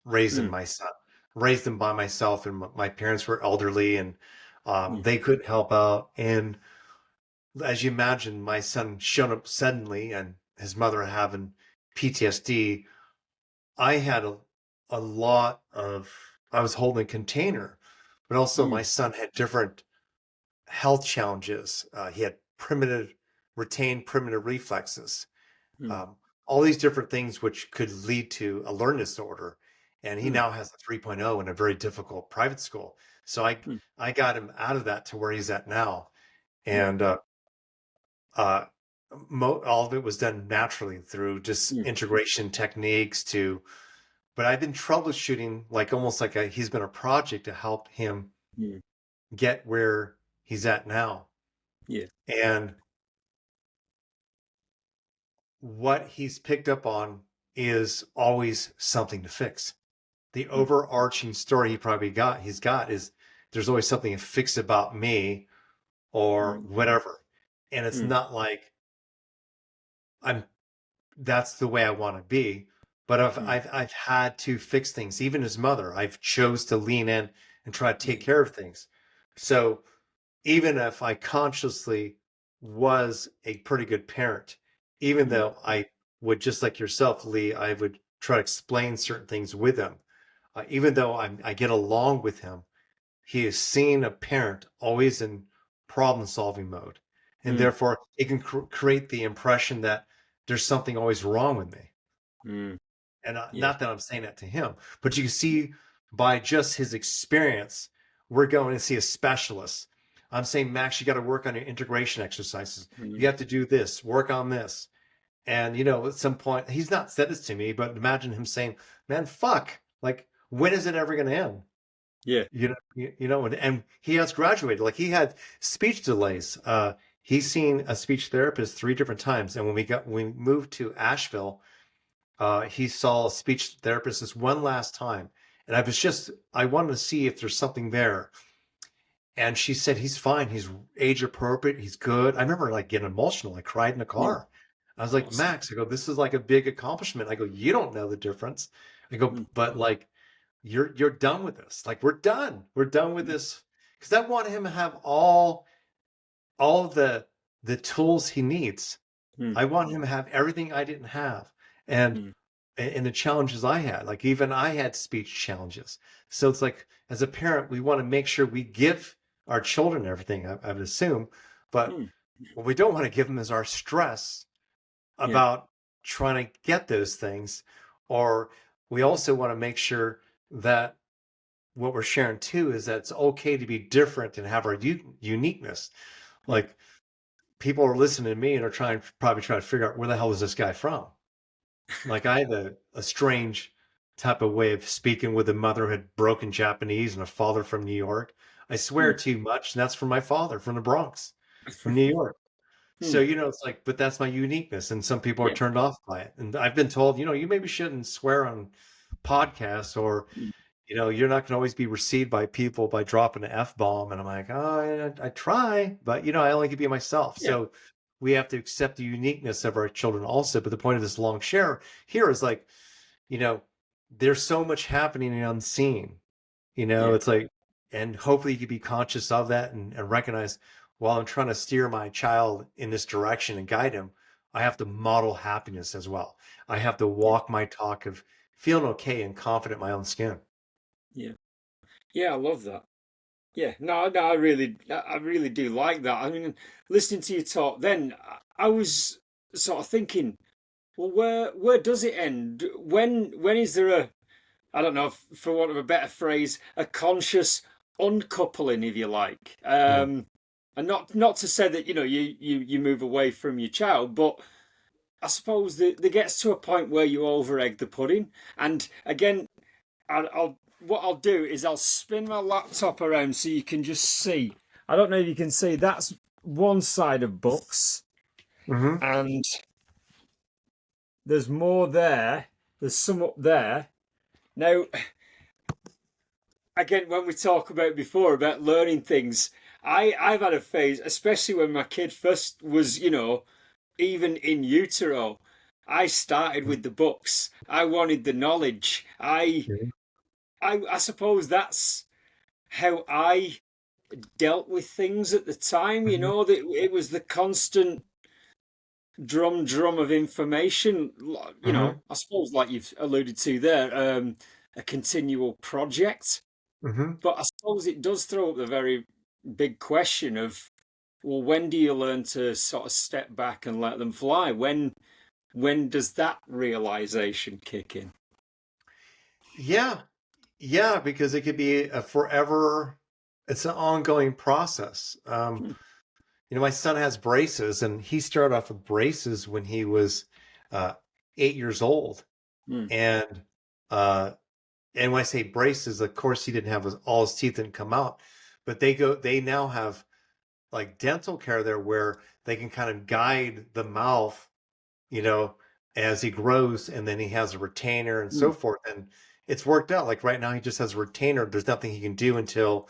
raising Hmm. my son. Raised him by myself, and my parents were elderly, and Hmm. they couldn't help out. And as you imagine, my son showed up suddenly, and his mother having PTSD. I had a lot of I was holding a container, but also Hmm. my son had different health challenges. He had retained primitive reflexes, Hmm. um, all these different things which could lead to a learning disorder. And he Hmm. now has a 3.0 in a very difficult private school. So Hmm. I got him out of that to where he's at now. Yeah. And uh, all of it was done naturally through just Hmm. integration techniques to, but I've been troubleshooting like almost like he's been a project to help him Hmm. get where he's at now. Yeah. And what he's picked up on is always something to fix. The Hmm. overarching story he's got is there's always something to fix about me or Hmm. whatever. And it's Hmm. not like I'm that's the way I want to be. But Hmm. I've had to fix things. Even his mother, I've chose to lean in and try to take Yeah. care of things. So even if I consciously was a pretty good parent, even Hmm. though I would, just like yourself, Lee, I would try to explain certain things with him. Even though I get along with him, he is seen a parent always in problem solving mode. And Hmm. therefore, it can create the impression that there's something always wrong with me. Hmm. And Yeah. not that I'm saying that to him, but you can see by just his experience, we're going to see a specialist. I'm saying, Max, you got to work on your integration exercises. Hmm. You have to do this, work on this. And, at some point, he's not said this to me, but imagine him saying, man, fuck, like, when is it ever going to end? Yeah. And he has graduated. Like, he had speech delays. He's seen a speech therapist 3 different times. And when we moved to Asheville, he saw a speech therapist this one last time, and I wanted to see if there's something there. And she said he's fine, he's age appropriate, he's good. I remember like getting emotional. I cried in the Yeah. car. I was like, Awesome. Max, I go, this is like a big accomplishment. I go, you don't know the difference. I go, Hmm. but like you're done with this. Like we're done with Hmm. this. Because I want him to have all the the tools he needs. mm, I want him to have everything I didn't have. And mm, and the challenges I had, like even I had speech challenges. So it's like as a parent, we want to make sure we give our children everything, I would assume. But mm. what we don't want to give them is our stress Yeah, about trying to get those things. Or we also want to make sure that what we're sharing too is that it's okay to be different and have our uniqueness. yeah, Like people are listening to me and are probably trying to figure out where the hell is this guy from? Like I have a strange type of way of speaking with a mother who had broken Japanese and a father from New York. I swear mm, too much, and that's from my father from the Bronx, from New York. So, mm, it's like, but that's my uniqueness, and some people are yeah, turned off by it. And I've been told, you maybe shouldn't swear on podcasts, or mm, you're not going to always be received by people by dropping an F bomb. And I'm like, oh, I try, but I only can be myself. yeah, So we have to accept the uniqueness of our children also. But the point of this long share here is like, you know, there's so much happening in unseen, yeah, it's like, and hopefully you can be conscious of that and recognize while I'm trying to steer my child in this direction and guide him, I have to model happiness as well. I have to yeah, walk my talk of feeling okay and confident in my own skin. yeah. Yeah, I love that. Yeah, no, I really do like that. I mean, listening to you talk, then I was sort of thinking, well, where does it end? When is there a, I don't know, for want of a better phrase, a conscious uncoupling, if you like? Mm. And not to say that you move away from your child, but I suppose that there gets to a point where you over egg the pudding. And again, what I'll do is I'll spin my laptop around so you can just see. I don't know if you can see. That's one side of books, Mm-hmm. and there's more there. There's some up there. Now, again, when we talk about before about learning things, I've had a phase, especially when my kid first was, even in utero. I started with the books. I wanted the knowledge. I suppose that's how I dealt with things at the time. Mm-hmm. That it was the constant drum of information. Mm-hmm. I suppose like you've alluded to there, a continual project. Mm-hmm. But I suppose it does throw up the very big question of, well, when do you learn to sort of step back and let them fly? When does that realization kick in? Yeah. Yeah, because it could be a forever, it's an ongoing process. Hmm, My son has braces, and he started off with braces when he was uh, 8 years old. hmm, And uh, and when I say braces, of course he didn't have all his teeth didn't come out, but they now have like dental care there where they can kind of guide the mouth, you know, as he grows, and then he has a retainer and hmm, so forth. And it's worked out. Like right now, he just has a retainer. There's nothing he can do until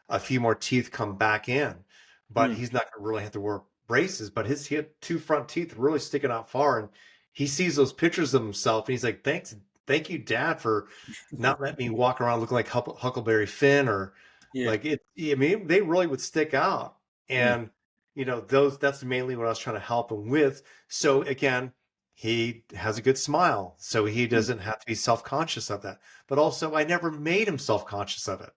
a few more teeth come back in. But hmm, he's not going to really have to wear braces. But he had two front teeth really sticking out far, and he sees those pictures of himself, and he's like, thank you, Dad, for not letting me walk around looking like Huckleberry Finn or yeah, like it. I mean, they really would stick out, hmm, and that's mainly what I was trying to help him with. So again, he has a good smile, so he hmm, doesn't have to be self-conscious of that. But also, I never made him self-conscious of it.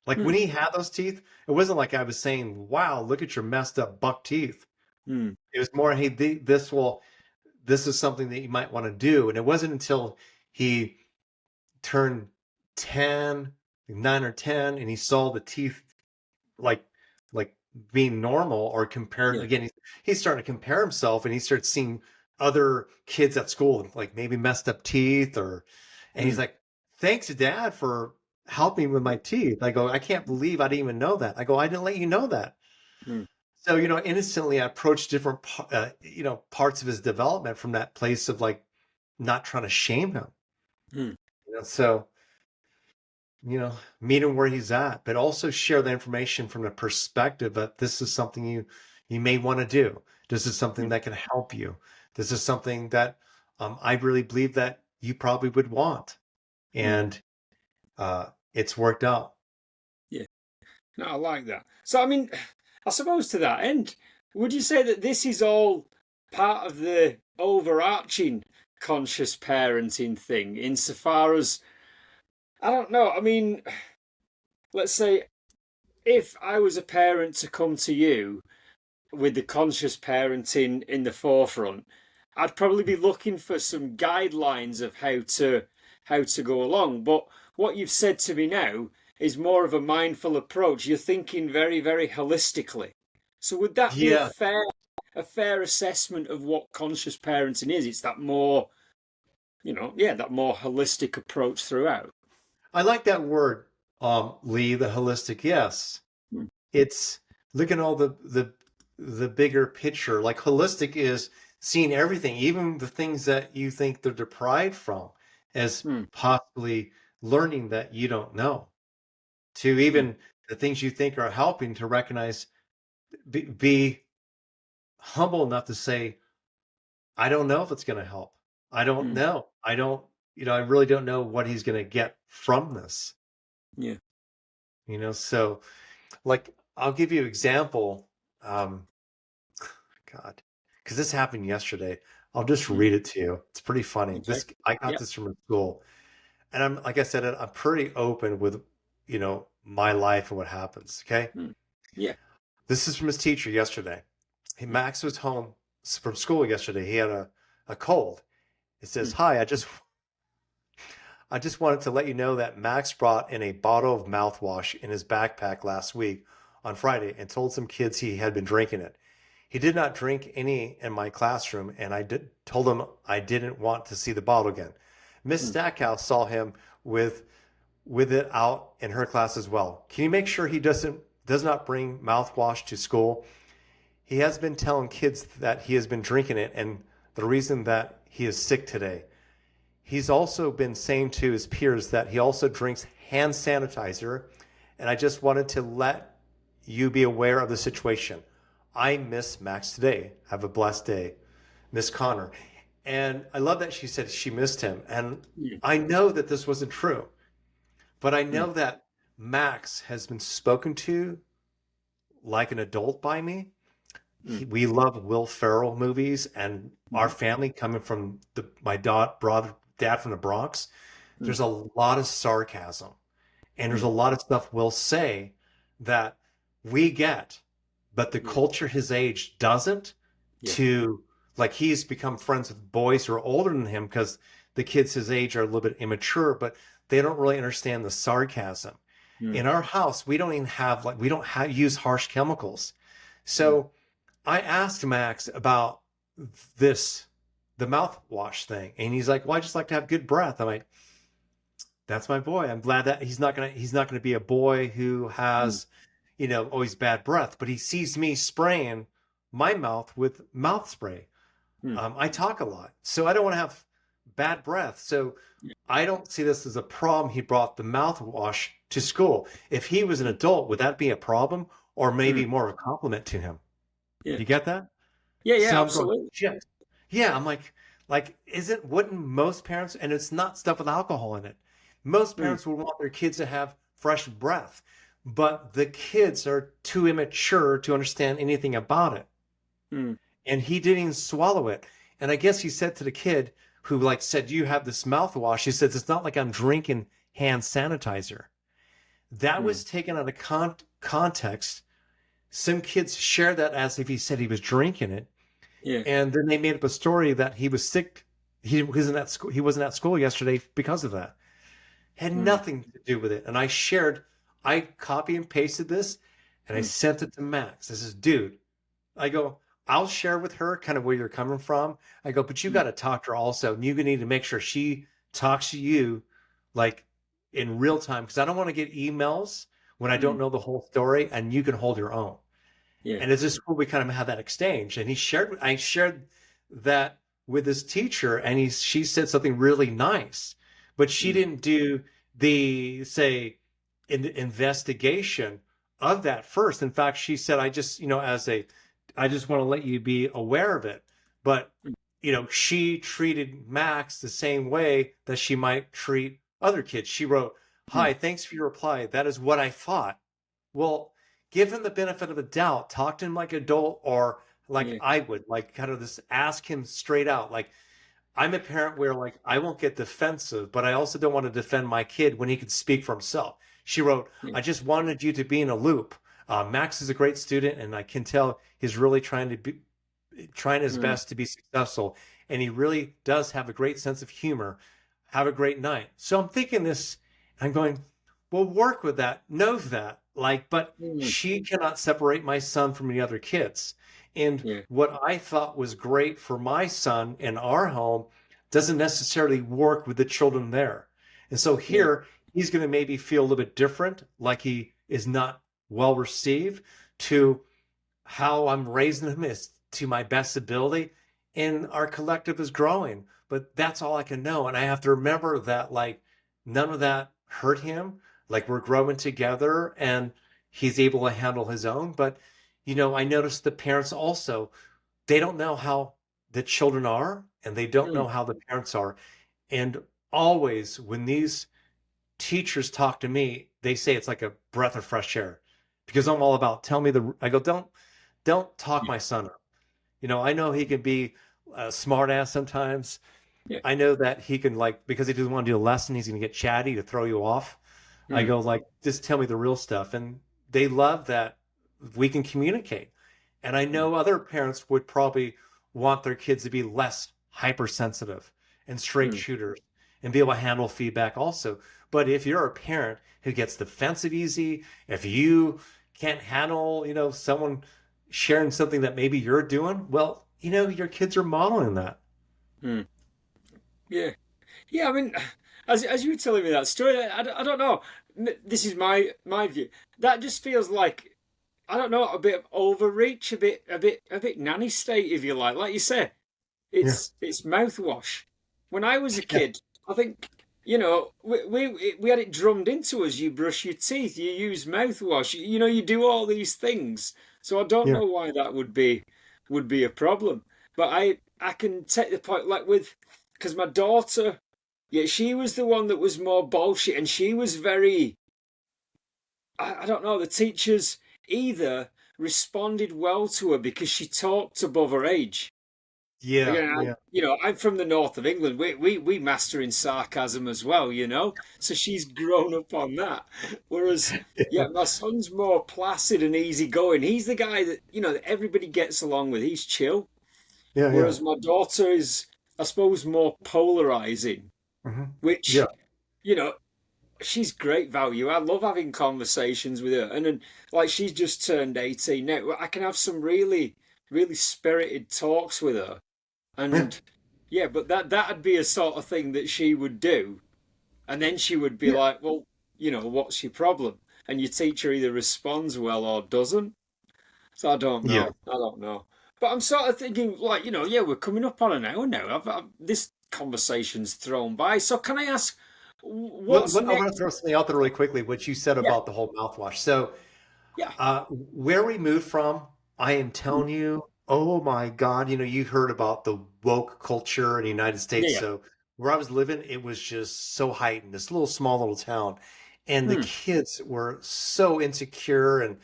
Like hmm, when he had those teeth, it wasn't like I was saying, "Wow, look at your messed up buck teeth." hmm, It was more, "Hey, this is something that you might want to do." And it wasn't until he turned 10, 9 or 10, and he saw the teeth like like being normal or compared yeah, again, he's starting to compare himself, and he starts seeing other kids at school with like maybe messed up teeth, and he's hmm, like, thanks Dad for helping with my teeth. I go, I can't believe I didn't even know that. I go, I didn't let you know that. hmm, So innocently I approached different parts of his development from that place of like not trying to shame him. hmm, So meet him where he's at, but also share the information from the perspective that this is something you may want to do. This is something hmm, that can help you. This is something that I really believe that you probably would want, hmm. and it's worked out. Yeah. No, I like that. So, I mean, I suppose to that end. would you say that this is all part of the overarching conscious parenting thing, insofar as, I don't know, I mean, let's say if I was a parent to come to you with the conscious parenting in the forefront, I'd probably be looking for some guidelines of how to go along. But what you've said to me now is more of a mindful approach. You're thinking very, very holistically. So would that be Yeah, a fair assessment of what conscious parenting is? It's that more, yeah, that more holistic approach throughout. I like that word, Lee, the holistic. Yes, Mm, it's looking at all the bigger picture. Like holistic is seeing everything, even the things that you think they're deprived from, as mm, possibly learning that you don't know. To mm, even the things you think are helping to recognize, be humble enough to say, I don't know if it's going to help. I don't mm, know. I don't, I really don't know what he's going to get from this, yeah. so like, I'll give you an example. Um, God, because this happened yesterday. I'll just Mm, read it to you. It's pretty funny. okay. I got Yeah. this from a school, and like I said, I'm pretty open with, my life and what happens. Okay. Mm, yeah. This is from his teacher yesterday. Mm, Max was home from school yesterday. He had a cold. It says, mm, "Hi, I just wanted to let you know that Max brought in a bottle of mouthwash in his backpack last week on Friday and told some kids he had been drinking it. He did not drink any in my classroom, and told him I didn't want to see the bottle again. Miss mm, Stackhouse saw him with it out in her class as well. Can you make sure he does not bring mouthwash to school? He has been telling kids that he has been drinking it, and the reason that he is sick today. He's also been saying to his peers that he also drinks hand sanitizer, and I just wanted to let you be aware of the situation. I miss Max today. Have a blessed day, Miss Connor." And I love that she said she missed him. And yeah. I know that this wasn't true, but I Mm, know that Max has been spoken to like an adult by me. mm, We love Will Ferrell movies, and our mhm, family, coming from my brother, dad from the Bronx, mm, there's a lot of sarcasm, and there's mm, a lot of stuff we'll say that we get, but the yeah. culture his age doesn't. Yeah. To like, he's become friends with boys who are older than him because the kids his age are a little bit immature, but they don't really understand the sarcasm. Mm, In our house, we don't even have like we don't use harsh chemicals. mm, So I asked Max about this, the mouthwash thing, and he's like, "Well, I just like to have good breath." I'm like, "That's my boy. I'm glad that he's not gonna be a boy who mm, has, always bad breath." But he sees me spraying my mouth with mouth spray. mm, I talk a lot, so I don't want to have bad breath. So yeah. I don't see this as a problem. He brought the mouthwash to school. If he was an Mm, adult, would that be a problem, or maybe mm, more of a compliment to him? yeah. You get that? Yeah. Yeah. So I'm going, Absolutely. shit. Yeah, I'm like, wouldn't most parents, and it's not stuff with alcohol in it. Most Mm, parents would want their kids to have fresh breath, but the kids are too immature to understand anything about it. mm, And he didn't even swallow it. And I guess he said to the kid who like said, "You have this mouthwash." He says, "It's not like I'm drinking hand sanitizer." That mm, was taken out of context. Some kids share that as if he said he was drinking it. yeah. And then they made up a story that he was sick. He wasn't at school. He wasn't at school yesterday because of that. Had Mm, nothing to do with it. And I copy and pasted this, and I mm, sent it to Max. I says, "Dude," I go, "I'll share with her kind of where you're coming from." I go, "But you mm, got to talk to her also. And you need to make sure she talks to you like in real time, because I don't want to get emails when I don't mm, know the whole story, and you can hold your own." yeah. And it's just cool we kind of have that exchange. And I shared that with his teacher, and she said something really nice, but she Mm, didn't do the say in the investigation of that first. In fact, she said, "I just, I just want to let you be aware of it." But mm, she treated Max the same way that she might treat other kids. She wrote, mm, "Hi, thanks for your reply. That is what I thought." Well, give him the benefit of the doubt, talk to him like an adult, or like yeah, I would, like kind of this ask him straight out. Like I'm a parent where like I won't get defensive, but I also don't want to defend my kid when he can speak for himself. She wrote, yeah, I just wanted you to be in a loop. Max is a great student, and I can tell he's really trying his mm, best to be successful. And he really does have a great sense of humor. Have a great night. So I'm thinking this, I'm going, well, work with that, know that. Like, but mm, she cannot separate my son from the other kids. And yeah, what I thought was great for my son in our home doesn't necessarily work with the children there. And so yeah, here, he's going to maybe feel a little bit different, like he is not well received, to how I'm raising him is to my best ability. And our collective is growing, but that's all I can know. And I have to remember that, like, none of that hurt him. Like, we're growing together and he's able to handle his own. But, I noticed the parents also, they don't know how the children are and they don't mm, know how the parents are. And always when these teachers talk to me, they say it's like a breath of fresh air because I'm all about tell me I go, don't talk yeah, my son up. I know he can be a smart ass sometimes. yeah, I know that he can, like, because he doesn't want to do a lesson, he's going to get chatty to throw you off. I mm, go like, just tell me the real stuff. And they love that we can communicate. And I mm, know other parents would probably want their kids to be less hypersensitive and straight mm, shooters and be able to handle feedback also. But if you're a parent who gets defensive easy, if you can't handle, someone sharing something that maybe you're doing, well, your kids are modeling that. mm, yeah. Yeah, I mean, as you were telling me that story, I don't know. This is my view. That just feels like I don't know, a bit of overreach, a bit nanny state, if you like. Like you say, Yeah. it's mouthwash. When I was a Yeah. kid, I think we had it drummed into us. You brush your teeth, you use mouthwash, you do all these things. So I don't Yeah. know why that would be a problem. But I can take the point, like with because my daughter, yeah, she was the one that was more bullshit, and she was very. I don't know. The teachers either responded well to her because she talked above her age. Yeah. Again, Yeah. I'm from the north of England. We master in sarcasm as well. So she's grown up on that. Whereas, yeah, my son's more placid and easygoing. He's the guy that everybody gets along with. He's chill. Yeah. Yeah. Whereas my daughter is, I suppose, more polarizing, Hmm. Yeah. which, you know, she's great value. I love having conversations with her. And then, like, she's just turned 18 now. I can have some really, really spirited talks with her. Yeah. And yeah, but that'd be a sort of thing that she would do, and then she would be Yeah. like, "Well, what's your problem?" And your teacher either responds well or doesn't. So I don't Yeah. know. I don't know. But I'm sort of thinking, like, yeah, we're coming up on an hour now. This conversation's thrown by. So can I ask, what's I want to next? throw something out there really quickly, what you said Yeah, about the whole mouthwash. So, yeah, where we moved from, I am mm, telling you, oh my God, you heard about the woke culture in the United yeah, States. yeah. So, where I was living, it was just so heightened, this little small little town. And the Mm, kids were so insecure and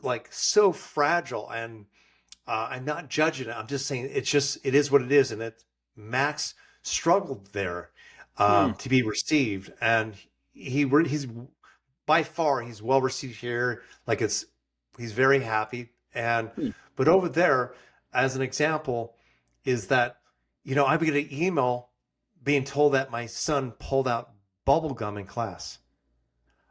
like so fragile. And I'm not judging it. I'm just saying it is what it is. And Max struggled there mm, to be received, and he's by far he's well received here. Like he's very happy. And mm, but over there, as an example, is that I would get an email being told that my son pulled out bubble gum in class.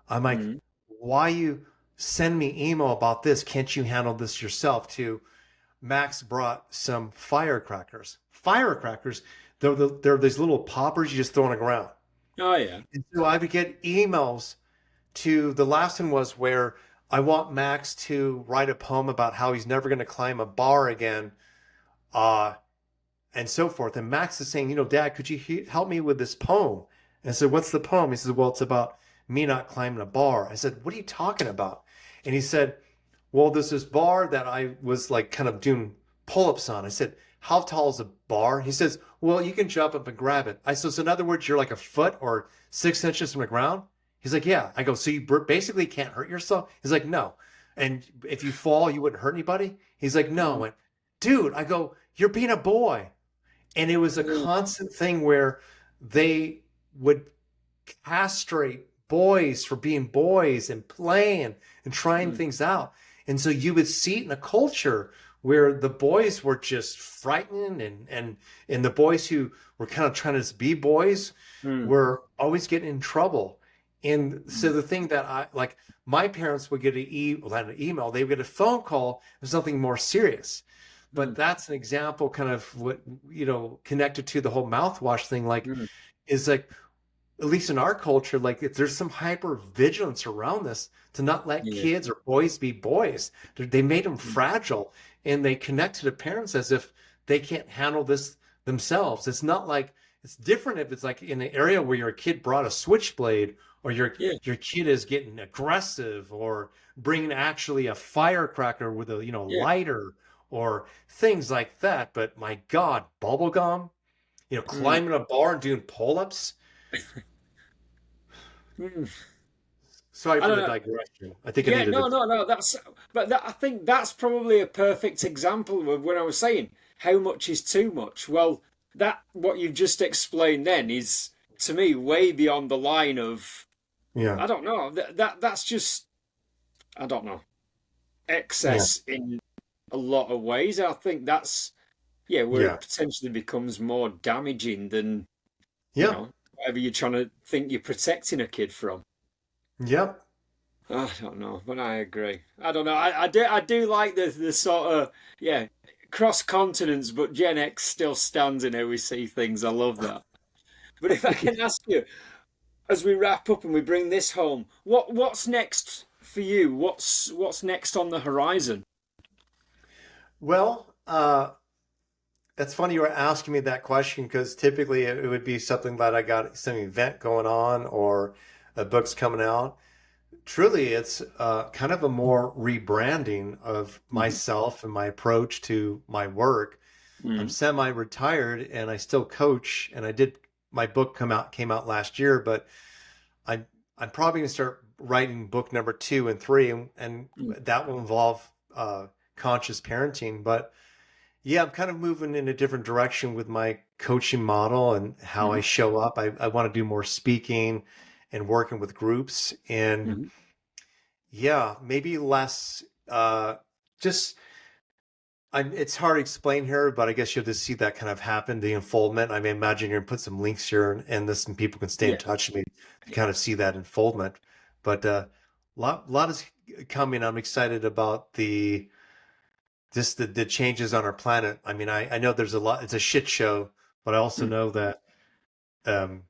I'm like, mm, why you send me email about this? Can't you handle this yourself? To Max brought some firecrackers. Firecrackers, they're these little poppers you just throw on the ground. oh yeah. And so I would get emails to the last one was where I want Max to write a poem about how he's never going to climb a bar again, uh, and so forth. And Max is saying, Dad, could you help me with this poem? And I said, what's the poem? He says, well, it's about me not climbing a bar. I said, what are you talking about? And he said, well, there's this bar that I was like kind of doing pull-ups on. I said, how tall is a bar? He says, well, you can jump up and grab it. I said, so in other words, you're like a foot or 6 inches from the ground? He's like, yeah. I go, so you basically can't hurt yourself? He's like, no. And if you fall, you wouldn't hurt anybody. He's like, no. I Mm, went, dude, I go, you're being a boy. And it was a mm, constant thing where they would castrate boys for being boys and playing and trying mm, things out. And so you would see it in a culture where the boys were just frightened and the boys who were kind of trying to be boys mm, were always getting in trouble. And so mm, the thing that I like, my parents would get an email, they would get a phone call, there's something more serious. But mm, that's an example kind of what, connected to the whole mouthwash thing, like, mm. is like, at least in our culture, like if there's some hyper vigilance around this to not let Yeah. kids or boys be boys. They made them Mm, fragile and they connect to the parents as if they can't handle this themselves. It's not like it's different if it's like in an area where your kid brought a switchblade or yeah. your kid is getting aggressive or bringing actually a firecracker with a Yeah. lighter or things like that. But my God, bubble gum, Mm, climbing a bar and doing pull-ups. mm. Sorry I for don't the know. digression. I think I Yeah, needed no, to. no, no. I think that's probably a perfect example of when I was saying how much is too much. Well, that what you've just explained then is to me way beyond the line of Yeah, I don't know. That's just I don't know yeah, excess in a lot of ways. I think that's yeah where yeah, it potentially becomes more damaging than yeah, whatever you're trying to think you're protecting a kid from. yep, I don't know, but I agree. I don't know. I do like the sort of yeah cross continents, but Gen X still stands in how we see things. I love that. But if I can ask you, as we wrap up and we bring this home, what's next for you? What's next on the horizon? Well, it's funny you were asking me that question because typically it would be something that I got some event going on or a book's coming out. Truly, it's kind of a more rebranding of Mm-hmm. myself and my approach to my work. I'm Mm-hmm. semi-retired and I still coach, and I did my book came out last year, but I'm I'm probably gonna start writing book number 2 and 3, and that will involve conscious parenting. But yeah, I'm kind of moving in a different direction with my coaching model and how Mm-hmm. I show up. I want to do more speaking and working with groups, and Mm-hmm. yeah, maybe less. Just it's hard to explain here, but I guess you'll just see that kind of happen, the unfoldment. I mean, imagine you're gonna put some links here and this, and people can stay in Yeah, touch with me to yeah. kind of see that unfoldment. But lot is coming. I'm excited about the changes on our planet. I mean, I know there's a lot. It's a shit show, but I also Mm. know that um,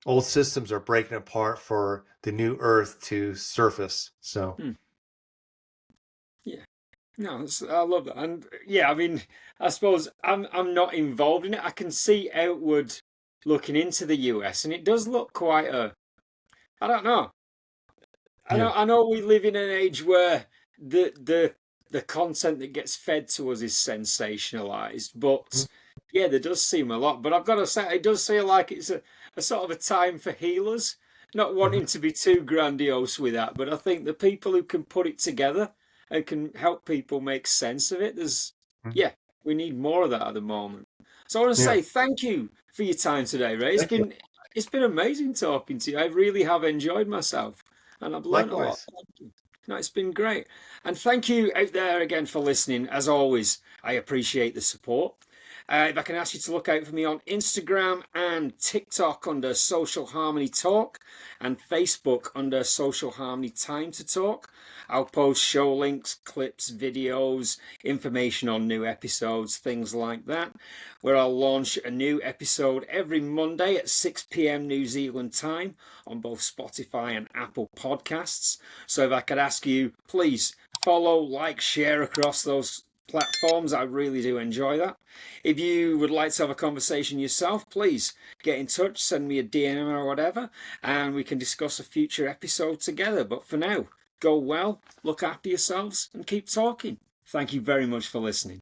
old systems are breaking apart for the new Earth to surface. So Mm. Yeah. No, I love that, and yeah, I mean, I suppose I'm not involved in it. I can see outward looking into the US, and it does look quite a. I don't know. yeah, I know we live in an age where the content that gets fed to us is sensationalized, but yeah, there does seem a lot. But I've got to say, it does feel like it's a sort of a time for healers, not mhm, wanting to be too grandiose with that. But I think the people who can put it together and can help people make sense of it, mhm. yeah, we need more of that at the moment. So I want to Yeah. say thank you for your time today, Ray. Thank you. It's been amazing talking to you. I really have enjoyed myself and I've learned a lot. Likewise. Thank you. No, it's been great. And thank you out there again for listening. As always, I appreciate the support. If I can ask you to look out for me on Instagram and TikTok under Social Harmony Talk and Facebook under Social Harmony Time to Talk. I'll post show links, clips, videos, information on new episodes, things like that, where I'll launch a new episode every Monday at 6 p.m. New Zealand time on both Spotify and Apple Podcasts. So if I could ask you, please follow, like, share across those platforms. I really do enjoy that. If you would like to have a conversation yourself, please get in touch, send me a DM or whatever, and we can discuss a future episode together. But for now, go well, look after yourselves, and keep talking. Thank you very much for listening.